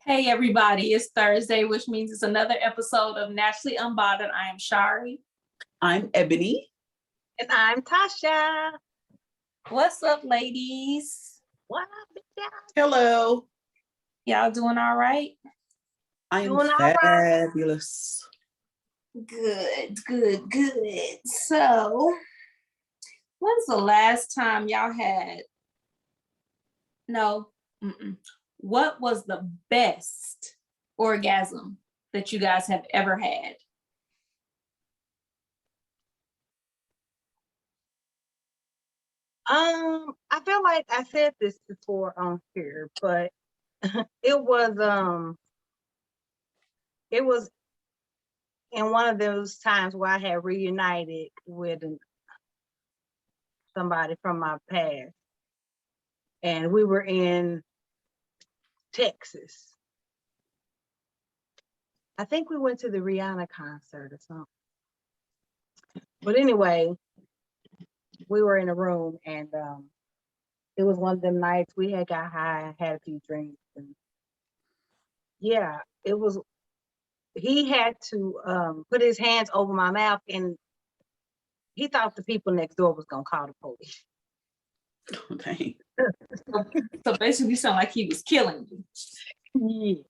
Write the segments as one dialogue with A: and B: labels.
A: Hey everybody, it's Thursday, which means it's another episode of Naturally Unbothered. I am Shari.
B: I'm Ebony.
C: And I'm Tasha.
A: What's up, ladies?
C: What up, y'all?
B: Hello.
A: Y'all doing all right?
B: I'm
C: Doing all right.
B: fabulous.
A: Good. So, when's the last time y'all had? What was the best orgasm that you guys have ever had?
C: I feel like I said this before on here, but it was in one of those times where I had reunited with somebody from my past, and we were in Texas. I think we went to the Rihanna concert or something. But anyway, we were in a room, and it was one of them nights we had got high, had a few drinks, and yeah, it was. He had to put his hands over my mouth, and he thought the people next door was gonna call the police.
B: Okay.
A: So basically, you sound like he was killing you.
C: Yeah,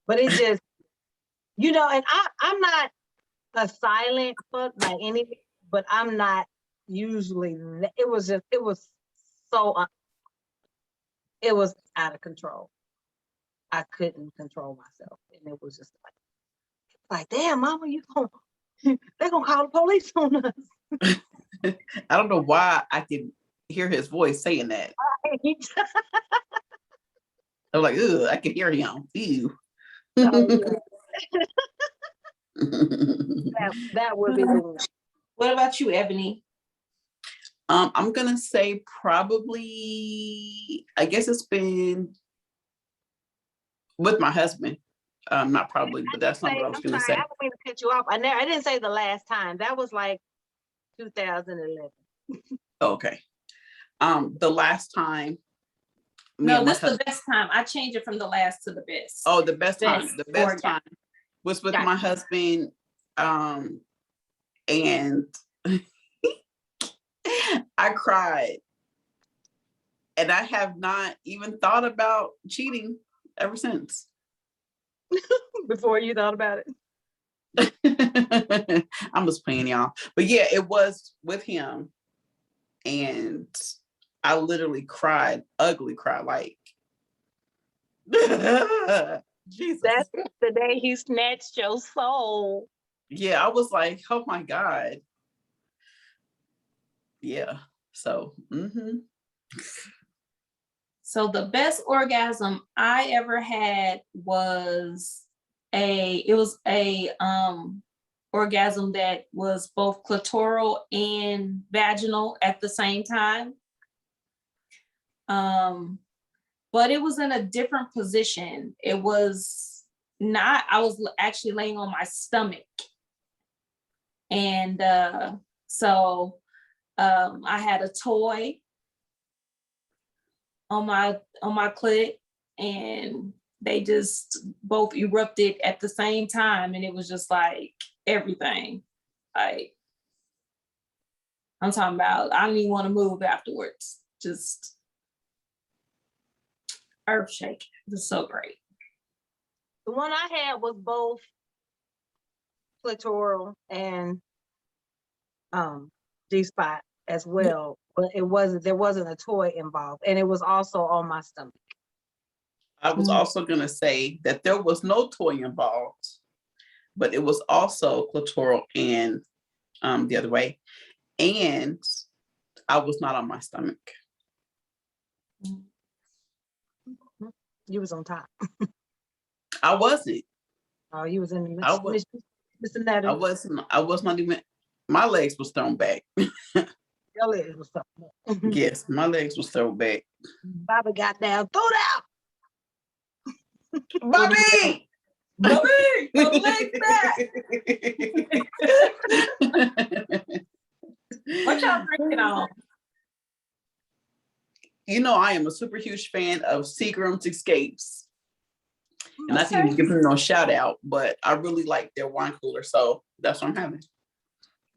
C: but it just, and I'm not a silent fuck by any, but I'm not usually. It was out of control. I couldn't control myself, and it was just like damn, mama, they're gonna call the police on us.
B: I don't know why I could hear his voice saying that. I'm like, ugh, I can hear him. Ew.
C: Oh, yeah. that would be the one.
A: What about you, Ebony?
B: I'm gonna say probably, I guess it's been with my husband. Not probably, but that's not what I was gonna say.
C: I don't mean to cut you off. I didn't say the last time. That was like 2011.
B: Okay. The last time.
A: No, this is the best time. I changed it from the last to the best.
B: Oh, the best time. The best time was with my husband. And I cried. And I have not even thought about cheating ever since.
C: Before you thought about it?
B: I'm just playing, y'all. But yeah, it was with him. And I literally cried, ugly cry, like, Jesus.
C: That's the day he snatched your soul.
B: Yeah, I was like, oh my God. Yeah. So,
A: So the best orgasm I ever had was a orgasm that was both clitoral and vaginal at the same time. But it was in a different position. It was not, I was actually laying on my stomach. And so I had a toy on my clit, and they just both erupted at the same time, and it was just like everything. Like, I'm talking about, I didn't even want to move afterwards. Just earth shaking. It was so great.
C: The one I had was both clitoral and G-spot as well, but there wasn't a toy involved, and it was also on my stomach.
B: I was also gonna say that there was no toy involved, but it was also clitoral and the other way, and I was not on my stomach.
C: You was on top.
B: I wasn't.
C: Oh, you was in the
B: I was not even. My legs was thrown back.
C: Your legs was thrown back.
B: Yes, my legs was thrown back.
C: Bobby got down, throw down.
B: Bobby!
A: Bobby, your legs back. What y'all drinking on?
B: You know, I am a super huge fan of Seagram's Escapes. And I didn't even give them no shout out, but I really like their wine cooler. So that's what I'm having.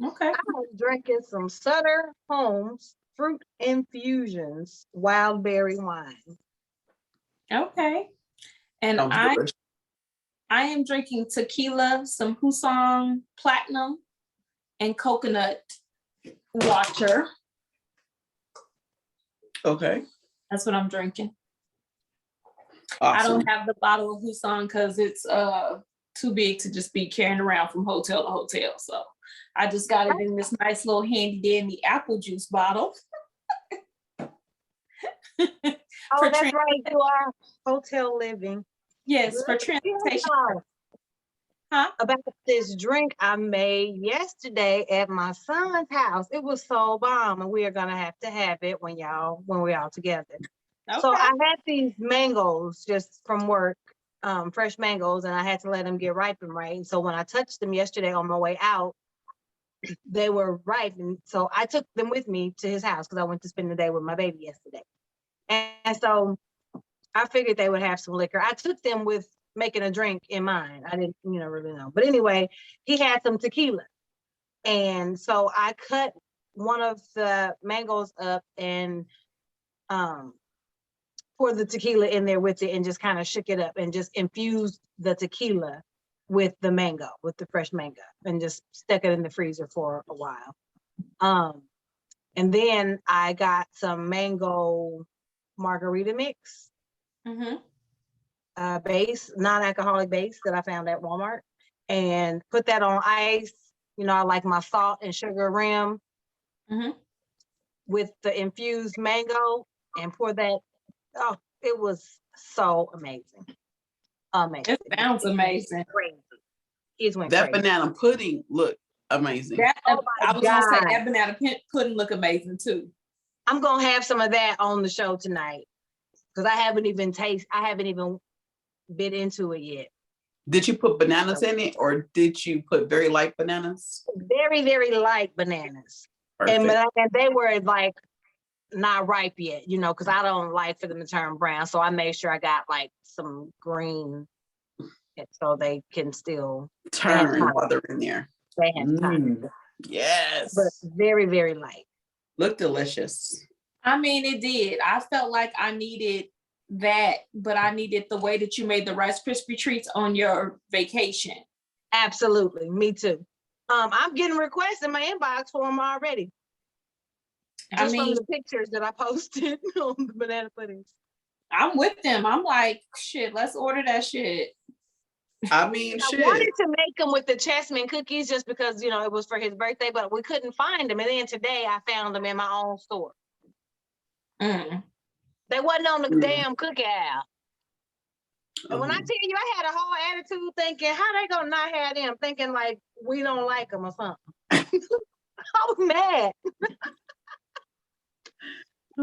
A: Okay.
C: I was drinking some Sutter Homes Fruit Infusions Wild Berry Wine.
A: Okay. And
B: Sounds delicious.
A: I am drinking tequila, some Husong Platinum, and coconut water.
B: Okay.
A: That's what I'm drinking.
B: Awesome.
A: I don't have the bottle of Husong because it's too big to just be carrying around from hotel to hotel. So I just got it in this nice little handy dandy apple juice bottle.
C: Oh, that's right. You are hotel living.
A: Yes, for transportation. Huh?
C: About this drink I made yesterday at my son's house. It was so bomb, and we are gonna have to have it when we're all together.
A: Okay.
C: So I had these mangoes just from work, fresh mangoes, and I had to let them get ripe and right. So when I touched them yesterday on my way out, they were ripe, and so I took them with me to his house because I went to spend the day with my baby yesterday. And so I figured they would have some liquor. I took them with making a drink in mind. I didn't, really know. But anyway, he had some tequila. And so I cut one of the mangoes up and poured the tequila in there with it and just kind of shook it up and just infused the tequila with the mango, with the fresh mango, and just stuck it in the freezer for a while. And then I got some mango margarita mix. Base, non-alcoholic base that I found at Walmart, and put that on ice. I like my salt and sugar rim with the infused mango, and pour that. Oh, it was so amazing. Amazing.
A: It sounds amazing.
C: Crazy. It went
B: that
C: crazy.
B: banana pudding looked amazing.
A: I was gonna say that banana pudding look amazing too.
C: I'm gonna have some of that on the show tonight because I haven't even bit into it yet.
B: Did you put bananas in it, or did you put very light bananas?
C: Very, very light bananas. And they were like not ripe yet, because I don't like for them to turn brown. So I made sure I got like some green so they can still
B: turn while they're in there.
C: They have time.
B: Yes.
C: But very, very light.
B: Look delicious.
A: I mean, it did. I felt like I needed that, but I needed the way that you made the Rice Krispie treats on your vacation.
C: Absolutely. Me too. I'm getting requests in my inbox for them already. Just from the pictures that I posted on the banana puddings.
A: I'm with them. I'm like, shit, let's order that shit.
B: I wanted
C: to make them with the chessmen cookies just because, it was for his birthday, but we couldn't find them. And then today I found them in my own store. They wasn't on the damn cookie aisle. And when I tell you, I had a whole attitude thinking, how they gonna not have them? Thinking like we don't like them or something. I was mad.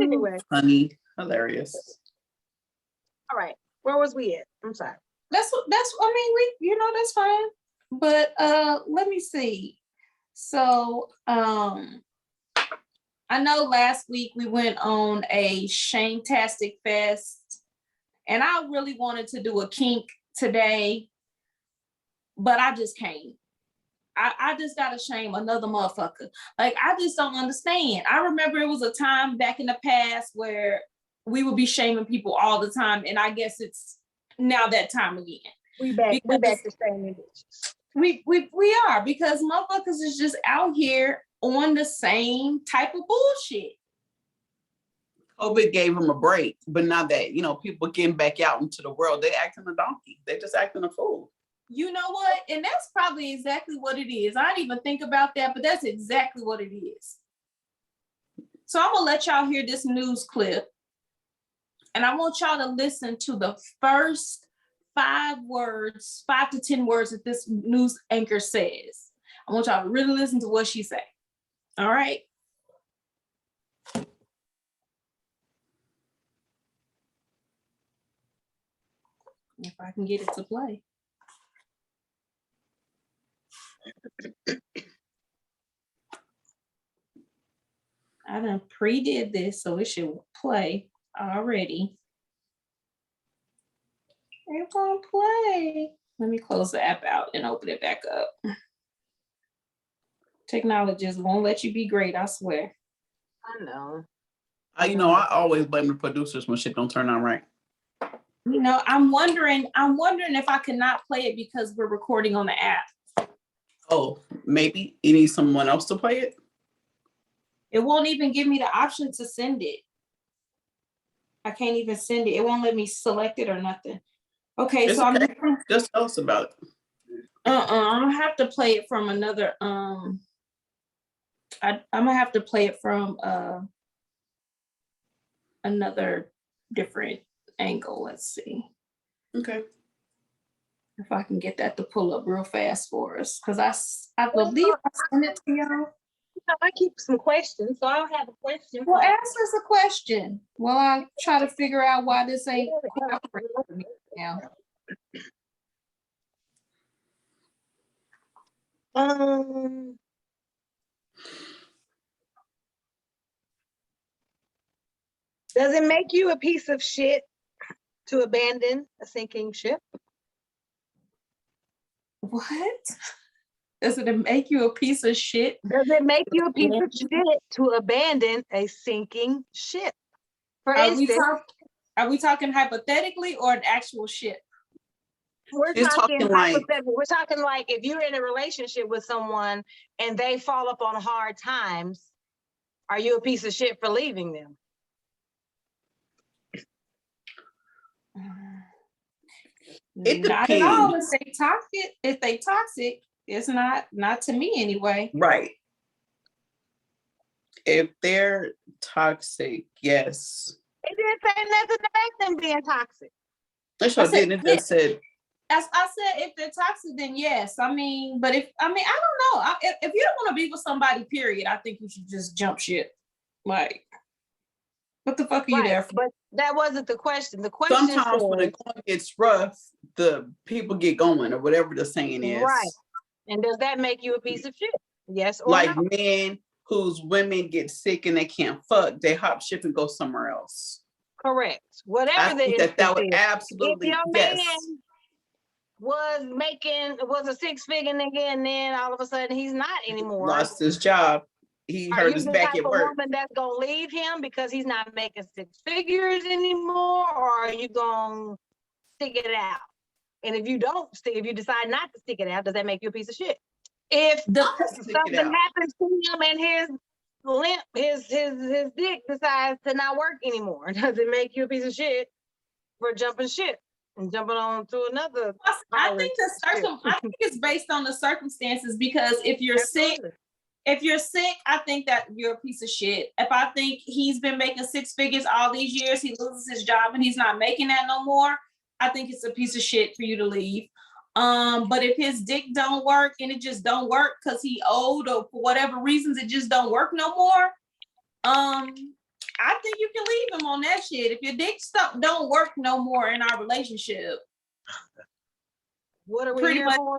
C: Anyway.
B: Funny, hilarious.
C: All right, where was we at? I'm sorry.
A: That's that's fine. But let me see. So I know last week we went on a Shame-tastic Fest, and I really wanted to do a kink today, but I just can't. I just gotta shame another motherfucker. Like, I just don't understand. I remember it was a time back in the past where we would be shaming people all the time, and I guess it's now that time again.
C: We back to shaming bitches.
A: We are, because motherfuckers is just out here on the same type of bullshit.
B: COVID gave them a break, but now that, people getting back out into the world, they acting a donkey. They just acting a fool.
A: You know what? And that's probably exactly what it is. I didn't even think about that, but that's exactly what it is. So I'm going to let y'all hear this news clip. And I want y'all to listen to the first 5 to 10 words that this news anchor says. I want y'all to really listen to what she said. All right. If I can get it to play. I done pre-did this, so it should play already. It won't play. Let me close the app out and open it back up. Technology just won't let you be great, I swear.
C: I know.
B: I always blame the producers when shit don't turn out right.
A: I'm wondering if I cannot play it because we're recording on the app.
B: Oh, maybe you need someone else to play it?
A: It won't even give me the option to send it. I can't even send it. It won't let me select it or nothing. Okay,
B: It's
A: so
B: okay. Just tell us about it.
A: I'm gonna have to play it from another I'm gonna have to play it from another different angle. Let's see
B: Okay.
A: if I can get that to pull up real fast for us, because I believe I sent it to y'all.
C: I keep some questions, so I'll have a question.
A: Well, ask us a question while I try to figure out why this ain't cooperating with me now.
C: Does it make you a piece of shit to abandon a sinking ship?
A: What? Does it make you a piece of shit?
C: Does it make you a piece of shit to abandon a sinking ship? For
A: Are
C: instance,
A: we talking hypothetically or an actual ship?
C: we're
B: She's
C: talking
B: talking like-
C: hypothetical. We're talking like if you're in a relationship with someone and they fall up on hard times, are you a piece of shit for leaving them?
B: It
A: Not at all.
B: depends.
A: If they toxic, it's not to me anyway.
B: Right. If they're toxic, yes.
C: It didn't say nothing about them being toxic.
B: It sure
A: I said,
B: didn't. It just said,
A: As I said, if they're toxic, then yes. But I don't know. If you don't want to be with somebody, period, I think you should just jump ship. Like, what the fuck are you there for?
C: But that wasn't the question. The question
B: sometimes when the going gets rough, the people get going, or whatever the saying is.
C: right. And does that make you a piece of shit? Yes or
B: like
C: no?
B: men whose women get sick and they can't fuck, they hop ship and go somewhere else.
C: Correct. Whatever
B: I think that would
C: is.
B: absolutely,
C: If your
B: yes.
C: man was a six-figure nigga and then all of a sudden he's not anymore.
B: Lost his job. He hurt his back at work.
C: Are you the type of woman that's gonna leave him because he's not making six figures anymore, or are you gonna stick it out? And if you decide not to stick it out, does that make you a piece of shit? If something happens to him and his dick decides to not work anymore, does it make you a piece of shit for jumping ship and jumping on to another?
A: I think it's based on the circumstances, because if you're sick, I think that you're a piece of shit. If I think he's been making six figures all these years, he loses his job and he's not making that no more, I think it's a piece of shit for you to leave. But if his dick don't work and it just don't work because he old or for whatever reasons it just don't work no more, I think you can leave him on that shit. If your dick don't work no more in our relationship,
C: what are we here for?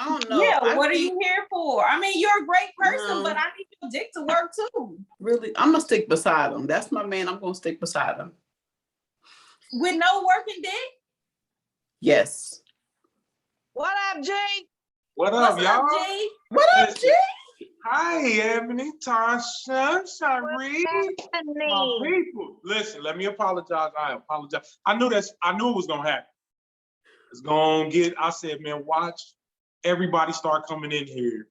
B: I don't know.
A: Yeah, what are you here for? I mean, you're a great person, but I need your dick to work too.
B: Really, I'm gonna stick beside him. That's my man. I'm gonna stick beside him.
A: With no working dick?
B: Yes.
C: What up, G?
D: What up, y'all?
A: G?
B: What up, G?
D: Hi, Ebony, Tasha, Shireen, my people. Listen, let me apologize. I apologize. I knew it was gonna happen. It's gonna I said, man, watch everybody start coming in here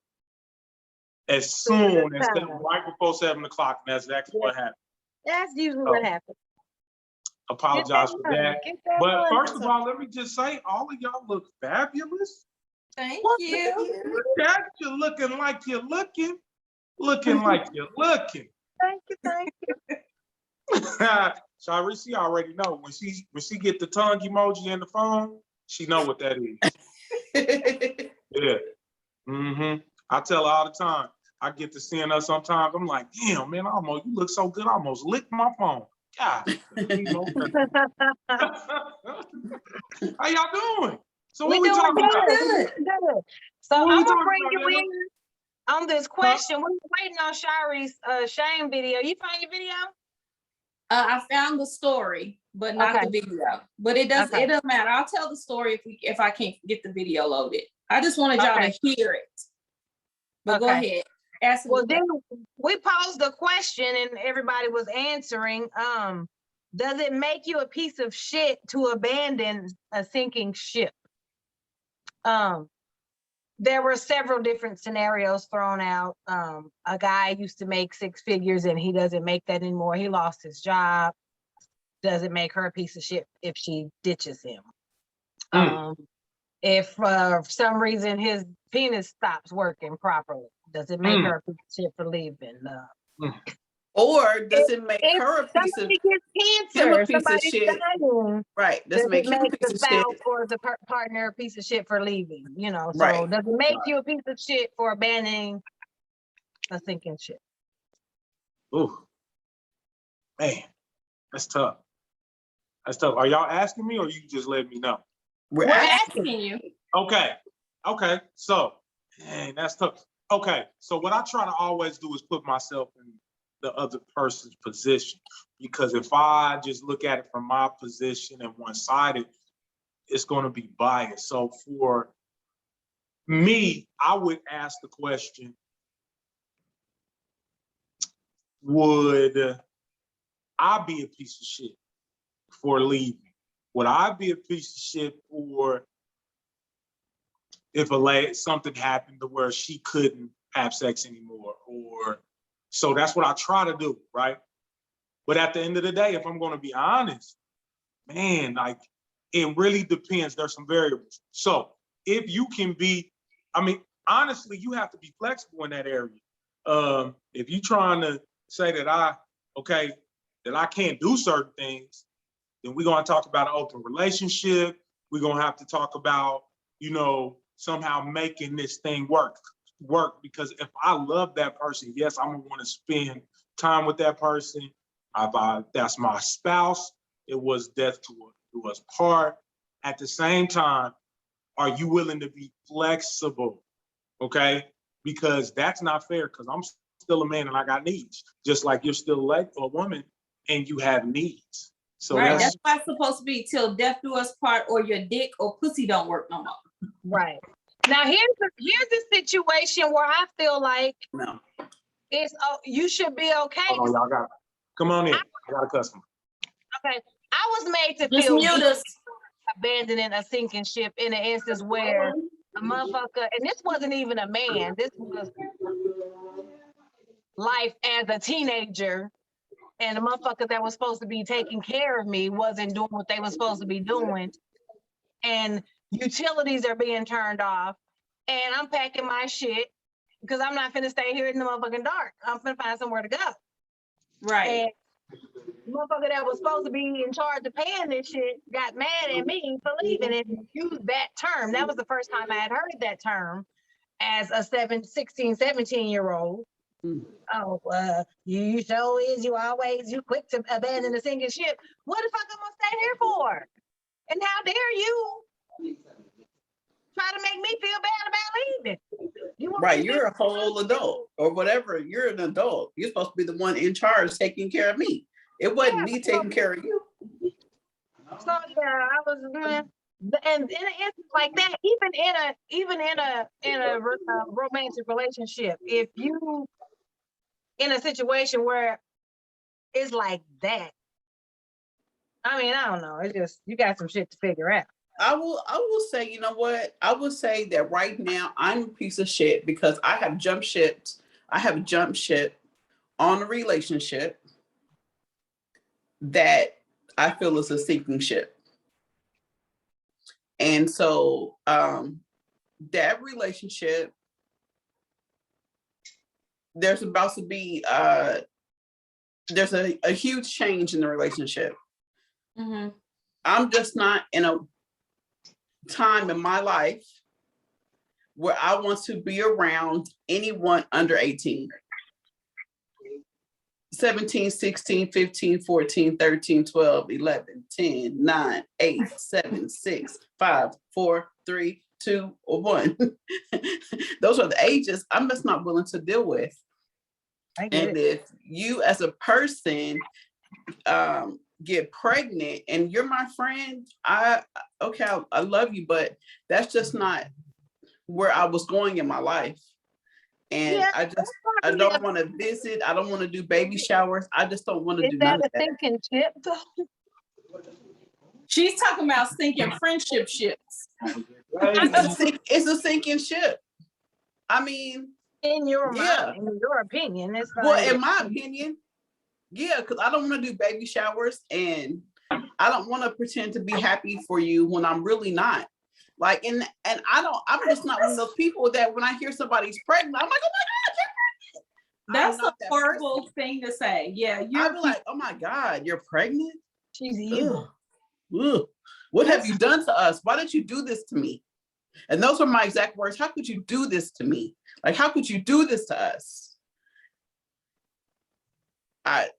D: as soon as right before 7 o'clock. And that's exactly what happened.
C: That's usually what happens.
D: Apologize for that. But first of all, let me just say, all of y'all look fabulous.
A: Thank you.
D: Look at you looking like you're looking. Looking like you're looking.
C: Thank you.
D: Shireen, she already know. When she get the tongue emoji in the phone, she know what that is. Yeah. Mm-hmm. I tell her all the time. I get to seeing her sometimes. I'm like, damn, man, you look so good. I almost licked my phone. God. How y'all doing? So what we talking about?
C: Good. So I'm gonna bring you in on this question. We're waiting on Shari's shame video. You find your video?
A: I found the story, but not
C: Okay.
A: the video. But it doesn't.
C: Okay.
A: It doesn't matter. I'll tell the story if I can't get the video loaded. I just wanted y'all
C: Okay.
A: to hear it. But go
C: Okay.
A: ahead. Ask me
C: Well,
A: the
C: then we posed a question and everybody was answering. Does it make you a piece of shit to abandon a sinking ship? There were several different scenarios thrown out. A guy used to make 6 figures and he doesn't make that anymore. He lost his job. Does it make her a piece of shit if she ditches him? If for some reason his penis stops working properly, does it make her a piece of shit for leaving?
B: Or does it make
C: If
B: her a piece of
C: somebody gets
B: him a
C: cancer,
B: piece of
C: somebody's
B: shit?
C: dying,
B: Right. Does
C: does
B: it make
C: it
B: him a
C: make
B: piece
C: the
B: of shit?
C: spouse or the partner a piece of shit for leaving? You know, so
B: Right.
C: does it make you a piece of shit for abandoning a sinking ship?
D: Ooh, man, that's tough. That's tough. Are y'all asking me or you just let me know?
B: We're
C: We're
B: asking.
A: asking you.
D: Okay. So, man, that's tough. Okay. So what I try to always do is put myself in the other person's position, because if I just look at it from my position and one-sided, it's going to be biased. So for me, I would ask the question, would I be a piece of shit for leaving? Would I be a piece of shit for if something happened to where she couldn't have sex anymore? Or so that's what I try to do, right? But at the end of the day, if I'm going to be honest, man, like it really depends. There's some variables. So if you can be, I mean, honestly, you have to be flexible in that area. If you're trying to say that I can't do certain things, then we're going to talk about an open relationship. We're going to have to talk about, somehow making this thing work. Because if I love that person, yes, I'm going to want to spend time with that person. That's my spouse. It was death to us part. At the same time, are you willing to be flexible? Okay? Because that's not fair, because I'm still a man and I got needs, just like you're still a woman and you have needs. So
A: Right. That's why it's supposed to be till death do us part, or your dick or pussy don't work no more.
C: Right. Now here's the situation where I feel like
B: No.
C: you should be okay.
D: Hold on, y'all come on in. I got a customer.
C: Okay. I was made to
A: Just
C: feel
A: mute us.
C: abandoning a sinking ship in an instance where a motherfucker, and this wasn't even a man, this was life as a teenager, and a motherfucker that was supposed to be taking care of me wasn't doing what they were supposed to be doing, and utilities are being turned off, and I'm packing my shit because I'm not finna stay here in the motherfucking dark. I'm finna find somewhere to go.
A: Right.
C: And the motherfucker that was supposed to be in charge of paying this shit got mad at me for leaving and used that term. That was the first time I had heard that term as a 16, 17-year-old. Oh, you so is you quick to abandon the sinking ship. What the fuck am I stay here for? And how dare you try to make me feel bad about leaving?
B: Right, you're a whole adult or whatever. You're an adult. You're supposed to be the one in charge taking care of me. It wasn't me taking care of you.
C: So yeah, I was doing, and in an instance like that, even in a romantic relationship, if you in a situation where it's like that, I mean, I don't know. It's just you got some shit to figure out.
B: I will say, you know what? I will say that right now I'm a piece of shit because I have jumped ship on a relationship that I feel is a sinking ship. And so that relationship, there's about to be there's a huge change in the relationship.
A: Mm-hmm.
B: I'm just not in a time in my life where I want to be around anyone under 18. 17, 16, 15, 14, 13, 12, 11, 10, 9, 8, 7, 6, 5, 4, 3, 2, or 1. Those are the ages I'm just not willing to deal with. And if you as a person get pregnant and you're my friend, I love you, but that's just not where I was going in my life. And
C: Yeah,
B: I don't want to visit. I don't want to do baby showers. I just don't want to do none of that.
C: sinking ship though?
A: She's talking about sinking friendship ships.
B: It's a sinking ship. I mean,
C: In your
B: yeah.
C: mind, in your opinion, it's
B: Well,
C: like,
B: in my opinion, yeah, because I don't want to do baby showers and I don't want to pretend to be happy for you when I'm really not. Like, and I'm just not one of those people that when I hear somebody's pregnant, I'm like, oh my God, you're pregnant.
A: That's a horrible thing to say. Yeah,
B: I'd be like, oh my God, you're pregnant?
C: she's evil.
B: Ugh. What have you done to us? Why did you do this to me? And those were my exact words. How could you do this to me? Like, how could you do this to us? I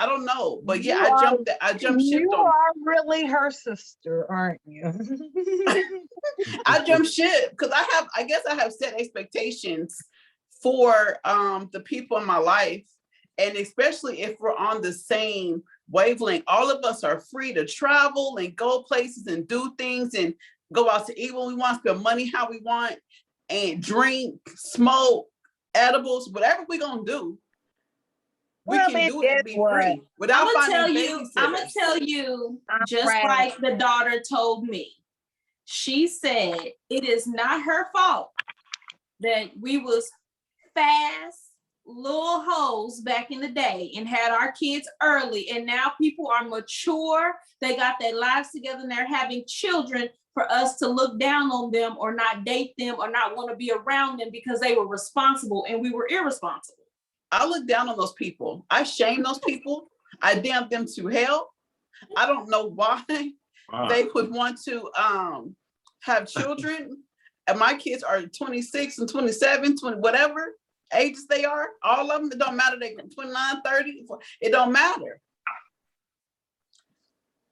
B: don't know, but yeah, I jumped ship.
C: You are really her sister, aren't you?
B: I jumped ship because I guess I have set expectations for the people in my life, and especially if we're on the same wavelength. All of us are free to travel and go places and do things and go out to eat when we want, spend money how we want, and drink, smoke, edibles, whatever we're gonna do. We can do it and be free without finding babysitters.
A: I'm gonna tell you, just
C: right.
A: like the daughter told me. She said it is not her fault that we was fast little hoes back in the day and had our kids early, and now people are mature. They got their lives together and they're having children for us to look down on them or not date them or not want to be around them because they were responsible and we were irresponsible.
B: I look down on those people. I shame those people. I damn them to hell. I don't know why they would want to have children. And my kids are 26 and 27, 20, whatever ages they are. All of them, it don't matter. They 29, 30, it don't matter.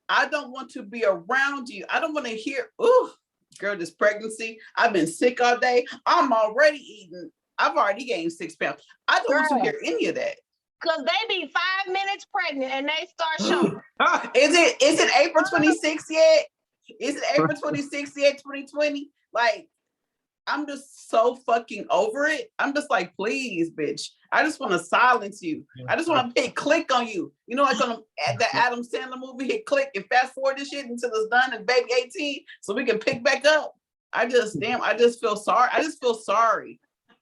B: I don't want to be around you. I don't want to hear, ooh, girl, this pregnancy. I've been sick all day. I'm already eating. I've already gained 6 pounds. I don't want to hear any of that.
C: Because they be 5 minutes pregnant and they start showing.
B: Is it April 26th yet? Is it April 26th yet, 2020? Like, I'm just so fucking over it. I'm just like, please, bitch. I just want to silence you. I just want to hit click on you. You know, like on the Adam Sandler movie, hit click and fast forward this shit until it's done and baby 18 so we can pick back up. I just feel sorry. I just feel sorry.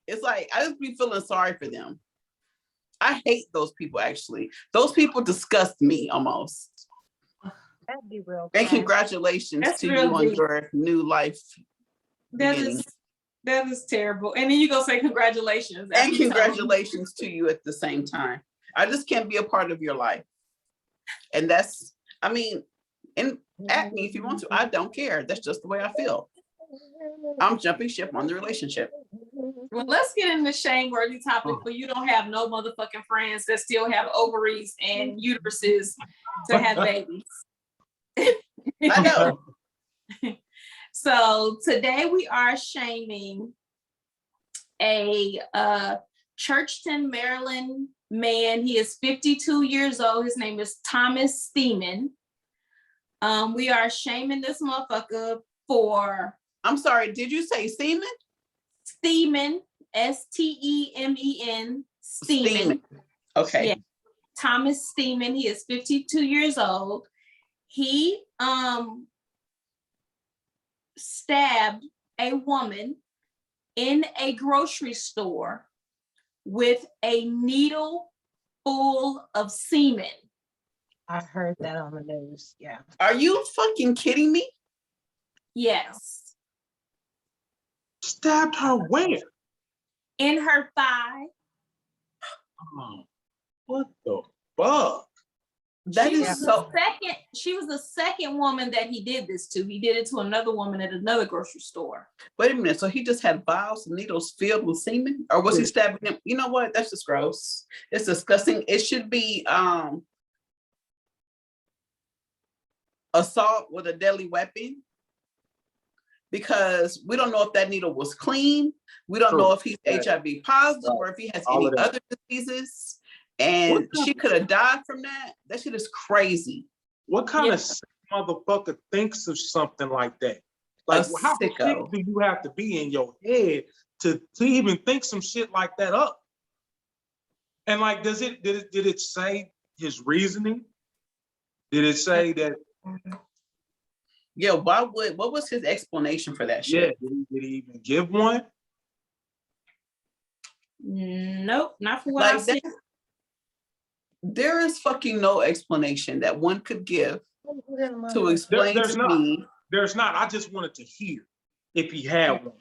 B: It's like, I just be feeling sorry for them. I hate those people, actually. Those people disgust me almost.
C: That'd be real.
B: And congratulations to you on your new life.
A: That is terrible. And then you go say congratulations.
B: And congratulations to you at the same time. I just can't be a part of your life. And that's, I mean, and at me if you want to. I don't care. That's just the way I feel. I'm jumping ship on the relationship.
A: Well, let's get into the shame-worthy topic where you don't have no motherfucking friends that still have ovaries and uteruses to have babies.
B: I know.
A: So today we are shaming a Churchton, Maryland man. He is 52 years old. His name is Thomas Steeman. We are shaming this motherfucker for...
B: I'm sorry, did you say semen?
A: Steeman, Steemen.
B: Steeman. Okay.
A: Yeah. Thomas Steeman. He is 52 years old. He stabbed a woman in a grocery store with a needle full of semen.
C: I heard that on the news. Yeah.
B: Are you fucking kidding me?
A: Yes.
D: Stabbed her where?
A: In her thigh.
D: Oh, what the fuck?
B: That
A: She
B: is
A: was
B: so.
A: she was the second woman that he did this to. He did it to another woman at another grocery store.
B: Wait a minute. So he just had vials and needles filled with semen, or was he stabbing them? You know what? That's just gross. It's disgusting. It should be assault with a deadly weapon, because we don't know if that needle was clean. We don't know if he's HIV positive or if he has any other diseases. and she could have died from that. That shit is crazy.
D: What kind
A: Yeah.
D: of sick motherfucker thinks of something like that?
B: A
D: Like, how sick
B: sicko.
D: do you have to be in your head to even think some shit like that up? And like, did it say his reasoning? Did it say that?
B: Yeah, what was his explanation for that
D: Yeah,
B: shit?
D: did he even give one?
A: Nope, not for what I
B: Like
A: see.
B: that, there is fucking no explanation that one could give to explain
D: There's
B: to
D: not.
B: me.
D: There's not. I just wanted to hear if he had one.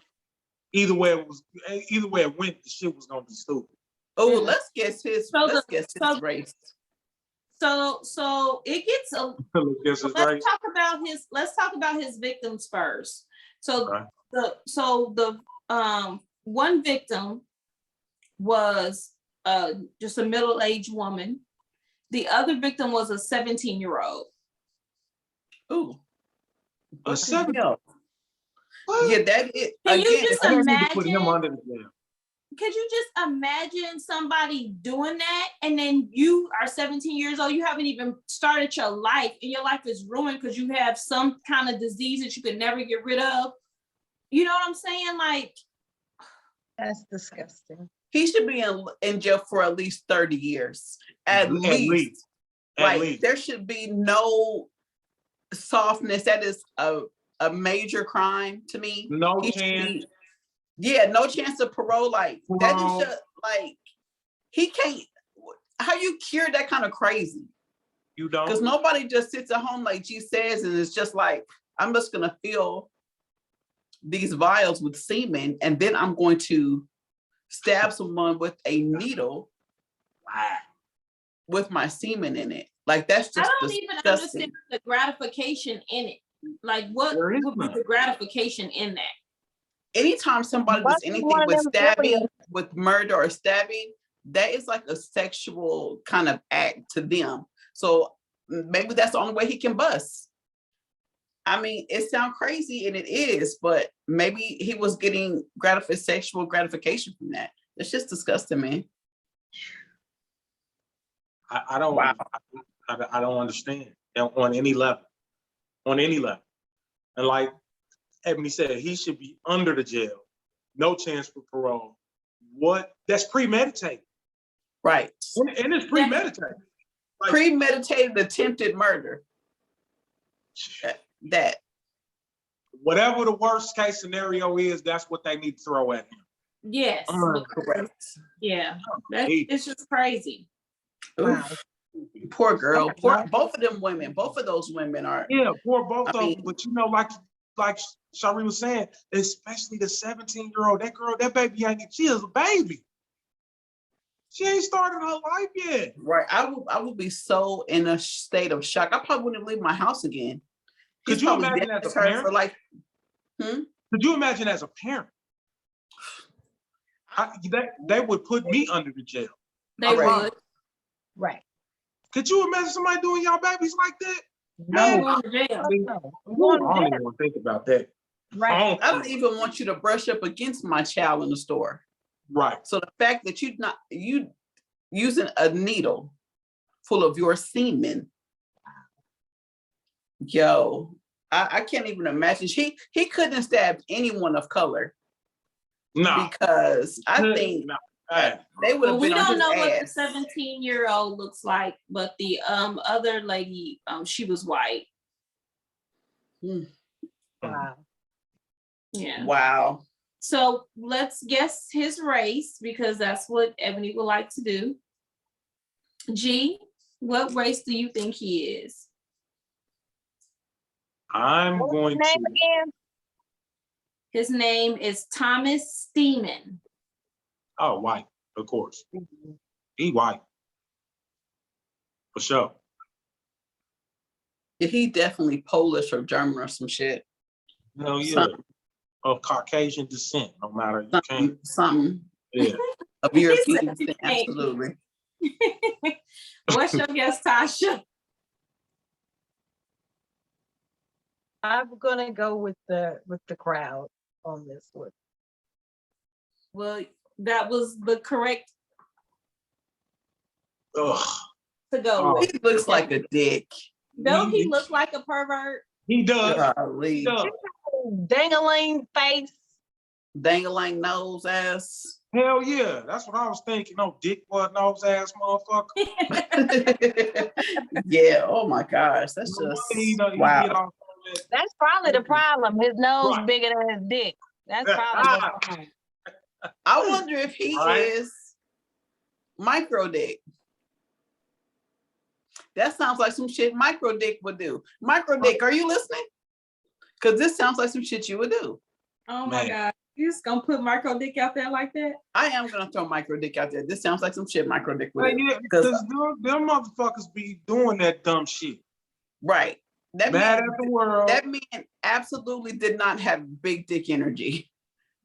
D: Either way it went, the shit was gonna be stupid.
B: Oh,
A: Yeah.
B: let's guess his
A: So
B: race.
A: So it gets a.
D: This
A: So
D: is right.
A: let's talk about his victims first. So
D: Okay.
A: the one victim was just a middle-aged woman. The other victim was a 17-year-old.
B: Ooh.
D: A 7.
B: Yeah,
D: What?
B: yeah, that is
A: Can you
B: again.
A: just
D: They need to put him
A: imagine?
D: under the jail.
A: Could you just imagine somebody doing that, and then you are 17 years old, you haven't even started your life, and your life is ruined because you have some kind of disease that you could never get rid of? You know what I'm saying? Like,
C: That's disgusting.
B: He should be in jail for at least 30 years. At least.
D: At
B: Like,
D: least.
B: there should be no softness. That is a major crime to me.
D: No
B: He should
D: chance.
B: yeah, no chance of parole. Like, that
D: Parole.
B: is just, like, he can't, how you cure that kind of crazy?
D: You
B: Because
D: don't.
B: nobody just sits at home like G says, and it's just like, I'm just gonna fill these vials with semen, and then I'm going to stab someone with a needle with my semen in it. Like, that's
A: I
B: just
A: don't even
B: disgusting.
A: understand the gratification in it. Like, what
D: There is
A: would be
D: none.
A: the gratification in that?
B: Anytime somebody does
C: Must be
B: anything
C: one of
B: with
C: them
B: stabbing,
C: areas.
B: with murder or stabbing, that is like a sexual kind of act to them. So maybe that's the only way he can bust. I mean, it sounds crazy, and it is, but maybe he was getting sexual gratification from that. It's just disgusting, man.
D: I don't.
B: Wow.
D: I don't understand on any level. On any level. And like Ebony said, he should be under the jail. No chance for parole. What? That's premeditated.
B: Right.
D: And it's premeditated. Like,
B: Premeditated attempted murder. That.
D: whatever the worst case scenario is, that's what they need to throw at him.
A: Yes.
B: Correct.
A: Yeah.
D: Hey.
A: It's just crazy.
C: Wow.
B: Oof. Poor girl. Poor both of them women. Both of those women are.
D: Yeah, poor both of
B: mean-
D: them. But you know, like Shari was saying, especially the 17-year-old, that girl, that baby she is a baby. She ain't started her life yet.
B: Right. I would be so in a state of shock. I probably wouldn't leave my house again.
D: Could
B: He's
D: you
B: probably
D: imagine
B: dead
D: as a
B: to her
D: parent?
B: for like,
D: Could you imagine as a parent? They would put me under the jail.
A: They
B: All right.
A: would.
C: Right.
D: Could you imagine somebody doing y'all babies like that?
A: They're
C: No.
A: going to jail.
C: No.
D: Ooh, I don't even want to think about that.
C: Right.
B: I don't even want you to brush up against my child in the store.
D: Right.
B: So the fact that you using a needle full of your semen, yo, I can't even imagine. He couldn't have stabbed anyone of color
D: No.
B: because I think
D: Hey,
B: they would
A: Well,
B: have
A: we
B: been on
A: don't
B: his
A: know what the
B: ass.
A: 17-year-old looks like, but the other lady, she was white.
C: Wow.
A: Yeah.
B: Wow.
A: So let's guess his race, because that's what Ebony would like to do. G, what race do you think he is?
D: I'm
C: What's
D: going
C: his name
D: to.
C: again?
A: His name is Thomas Steeman.
D: Oh, white, of course. He white. For sure.
B: Yeah, he definitely Polish or German or some shit.
D: Hell yeah.
B: Something.
D: Of Caucasian descent, no matter. You can't.
B: Something
D: Yeah.
B: of
A: He
B: European
A: said he
B: descent,
A: can't.
B: absolutely.
A: What's your guess, Tasha?
C: I'm gonna go with the crowd on this one.
A: Well, that was the correct
D: Ugh.
A: to go
D: Oh.
A: with.
B: He looks like a dick.
A: Don't he look like a pervert?
D: He does.
B: Golly.
D: He does.
C: Dangling face.
B: Dangling nose ass.
D: Hell yeah. That's what I was thinking. No dick butt nose ass motherfucker.
B: Yeah, oh my gosh. That's
D: No
B: just
D: wonder he did
B: wow.
D: all that.
C: That's probably the problem. His nose
D: Right.
C: bigger than his dick. That's probably the problem.
B: I wonder if he
D: Right.
B: is micro dick. That sounds like some shit micro dick would do. Micro dick, are you listening? Because this sounds like some shit you would do.
A: Oh my
D: Man.
A: God. You just gonna put micro dick out there like that?
B: I am gonna throw micro dick out there. This sounds like some shit micro dick would
D: Well,
B: do.
D: yeah, because them motherfuckers be doing that dumb shit.
B: Right. That
D: Mad
B: man,
D: at the world.
B: that man absolutely did not have big dick energy.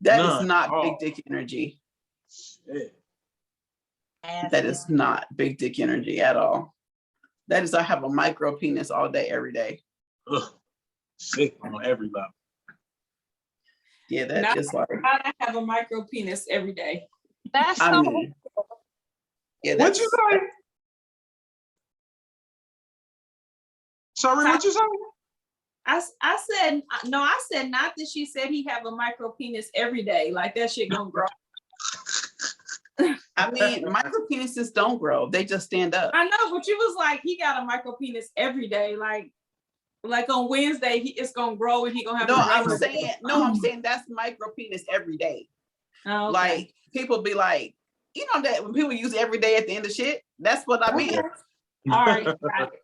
B: That is
D: None.
B: not
D: Oh.
B: big dick energy.
D: Shit.
B: That is not big dick energy at all. That is, I have a micro penis all day, every day.
D: Ugh. Sick on every level.
B: Yeah, that is like,
A: I have a micro penis every day.
C: That's
B: I
C: so
B: mean, yeah,
D: What
B: that's,
D: you say? Sorry, what you say?
A: I said, no, I said not that she said he have a micro penis every day. Like that shit gonna grow.
B: I mean, micro penises don't grow. They just stand up.
A: I know, but you was like, he got a micro penis every day. Like on Wednesday, it's gonna grow and he gonna have
B: No,
A: a
B: I'm
A: regular
B: saying,
A: day.
B: no, I'm saying that's micro penis every day.
A: Oh, okay.
B: Like people be like, you know that when people use every day at the end of shit, that's what I mean.
A: Okay. All right. Got it.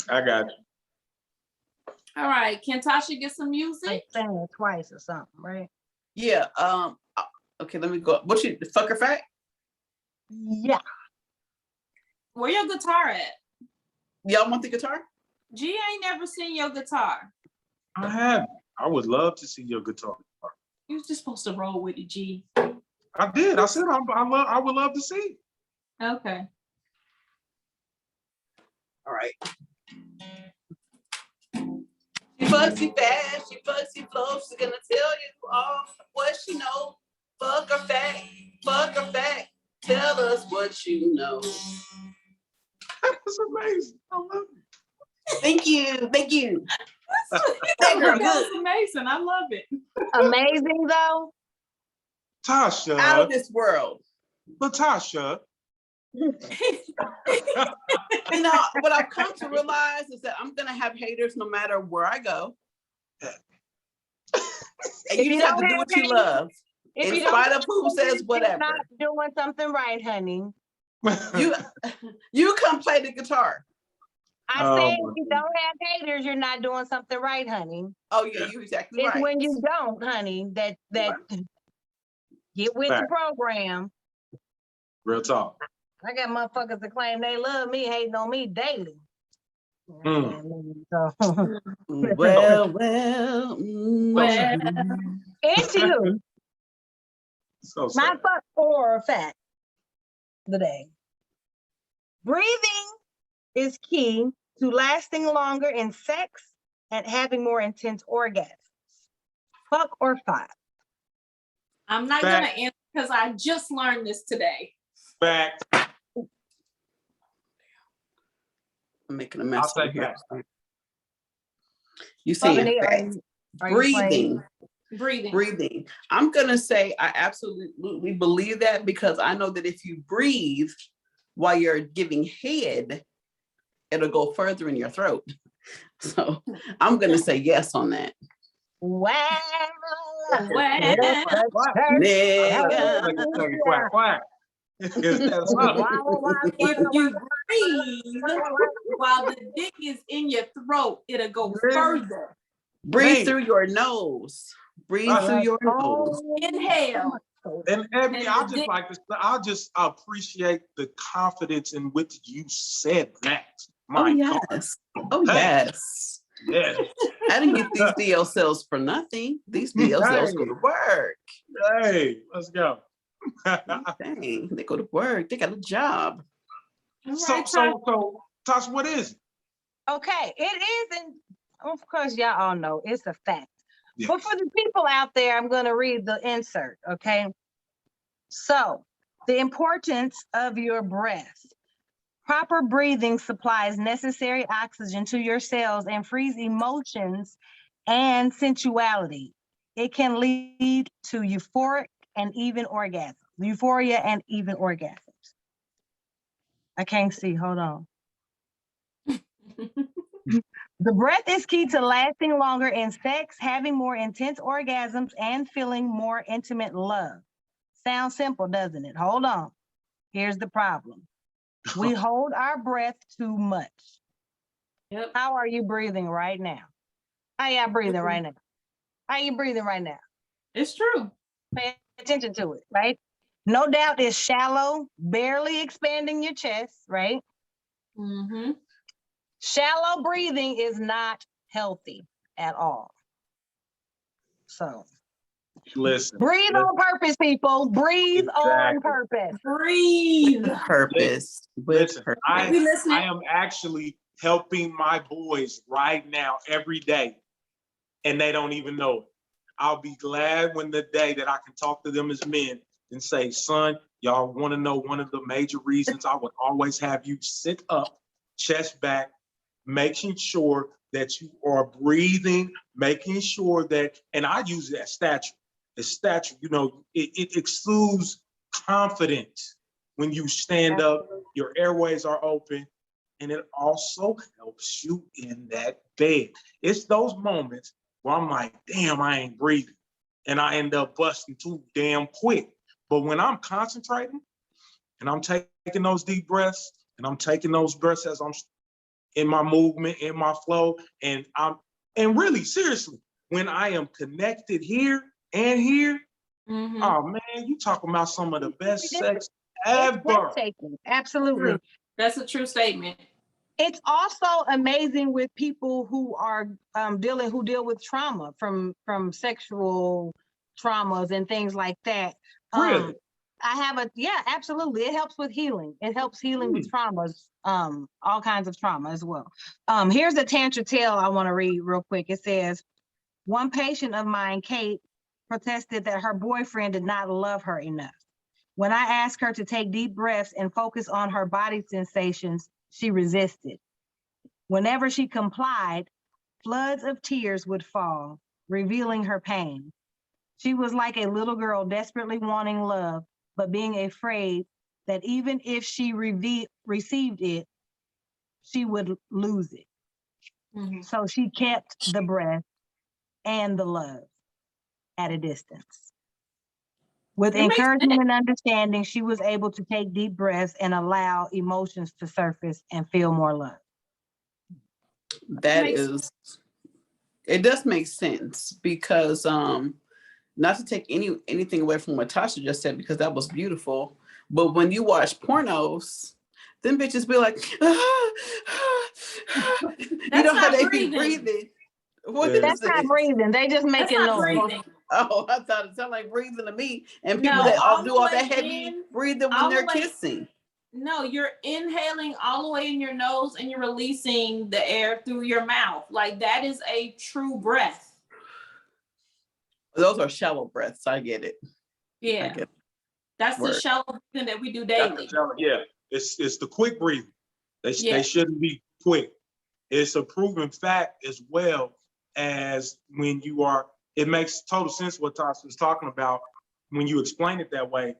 D: I got you.
A: All right. Can Tasha get some music?
C: like saying it twice or something, right?
B: Yeah. Okay, let me go. What's your fucker fact?
C: Yeah.
A: Where your guitar at?
B: Y'all want the guitar?
A: G ain't never seen your guitar.
D: I have. I would love to see your guitar.
A: You was just supposed to roll with it, G.
D: I did. I said I would love to see it.
A: Okay.
B: All right. She fucks you fast, she fucks you slow. She's gonna tell you all what she knows. Fuck her fact, fuck her fact. Tell us what you know.
D: That's amazing. I love it.
B: Thank you, thank you.
A: That was amazing. I love it.
C: Amazing though.
D: Tasha,
B: Out of this world.
D: but Tasha,
B: You know, what I've come to realize is that I'm gonna have haters no matter where I go. And you just have to do what you love.
C: If
B: In
C: you
B: spite
C: don't
B: of who says
C: you're
B: whatever.
C: not doing something right, honey.
B: You come play the guitar.
C: I
D: Oh,
C: say
D: my
C: if you don't have haters, you're not doing something right, honey.
B: Oh yeah, you're exactly
C: It's
B: right.
C: when you don't, honey, that get with the
D: Fact.
C: program.
D: Real talk.
C: I got motherfuckers that claim they love me, hating on me daily. So,
B: Well.
C: anywho,
D: So
C: my
D: sad.
C: fuck or fact of the day. Breathing is key to lasting longer in sex and having more intense orgasms. Fuck or fight?
A: I'm not
D: Fact.
A: gonna answer because I just learned this today.
D: Fact.
B: I'm making a mess
D: I'll
B: over
D: say
B: here.
D: fact.
B: You saying
C: Are
B: fact.
C: you playing?
A: Breathing.
B: I'm gonna say I absolutely believe that because I know that if you breathe while you're giving head, it'll go further in your throat. So I'm gonna say yes on that.
C: Well,
A: Well,
B: Nigga.
D: Quack, quack.
A: if you breathe while the dick is in your throat, it'll go further.
B: Breathe
D: Hey.
B: through your nose. Breathe through your nose.
A: Inhale.
D: And Ebony,
A: And
D: I
A: the
D: just
A: dick-
D: like this. I just appreciate the confidence in which you said that.
B: Oh
D: My God.
B: yes. Oh
D: Hey.
B: yes.
D: Yeah.
B: I didn't get these DL cells for nothing. These DL cells go to work.
D: Hey, let's go.
B: Dang, they go to work. They got a job.
A: All
D: so,
A: right,
D: so, Tosh, what is it?
C: okay, it is, and of course, y'all all know it's a fact.
D: Yes.
C: But for the people out there, I'm going to read the insert, okay? So, the importance of your breath Proper breathing supplies necessary oxygen to your cells and frees emotions and sensuality. It can lead to euphoria and even orgasms. I can't see, hold on. The breath is key to lasting longer in sex, having more intense orgasms, and feeling more intimate love. Sounds simple, doesn't it? Hold on. Here's the problem. We hold our breath too much.
A: Yep.
C: How are you breathing right now? How y'all breathing right now? How you breathing right now?
A: It's true.
C: Pay attention to it, right? No doubt it's shallow, barely expanding your chest, right?
A: Mm-hmm.
C: Shallow breathing is not healthy at all. So
D: Listen.
C: breathe on purpose, people. Breathe on
D: Exactly.
C: purpose.
A: Breathe.
B: Purpose. With
D: Listen,
B: purpose.
A: We listening?
D: I am actually helping my boys right now every day, and they don't even know it. I'll be glad when the day that I can talk to them as men and say, son, y'all want to know one of the major reasons I would always have you sit up, chest back, making sure that you are breathing, making sure that, and I use that stature. The stature, you know, it exudes confidence when you stand up, your airways are open, and it also helps you in that bed. It's those moments where I'm like, damn, I ain't breathing. And I end up busting too damn quick. But when I'm concentrating and I'm taking those deep breaths and I'm taking those breaths as I'm in my movement, in my flow, and really seriously, when I am connected here and here,
A: Mm-hmm.
D: oh man, you talking about some of the best sex
C: It's
D: ever.
C: breathtaking. Absolutely.
A: True. That's a true statement.
C: It's also amazing with people who are who deal with trauma from sexual traumas and things like that.
D: Really?
C: Absolutely. It helps with healing. It helps healing with traumas, all kinds of trauma as well. Here's a Tantra tale I want to read real quick. It says, one patient of mine, Kate, protested that her boyfriend did not love her enough. When I asked her to take deep breaths and focus on her body sensations, she resisted. Whenever she complied, floods of tears would fall, revealing her pain. She was like a little girl desperately wanting love, but being afraid that even if she received it, she would lose it.
A: Mm-hmm.
C: So she kept the breath and the love at a distance. With
A: It makes
C: encouragement
A: sense.
C: and understanding, she was able to take deep breaths and allow emotions to surface and feel more love.
B: It does make sense because not to take anything away from what Tasha just said, because that was beautiful. But when you watch pornos, them bitches be like, you know how they be breathing. What is
C: That's not
B: it?
C: breathing. They just
A: That's
C: making
A: not
C: noise.
A: breathing.
B: Oh, I thought it sounded like breathing to me. And people
A: No,
B: that
A: all
B: do
A: the
B: all
A: way
B: that heavy
A: in,
B: breathing when
A: all the
B: they're
A: way-
B: kissing.
A: No, you're inhaling all the way in your nose and you're releasing the air through your mouth. Like that is a true breath.
B: Those are shallow breaths. I get it.
A: Yeah.
B: I get it.
A: That's the
B: Word.
A: shallow breathing that we do
D: That's
A: daily.
D: yeah, it's the quick breathing. They shouldn't be quick. It's a proven fact as well as when you are, it makes total sense what Tasha was talking about when you explain it that way.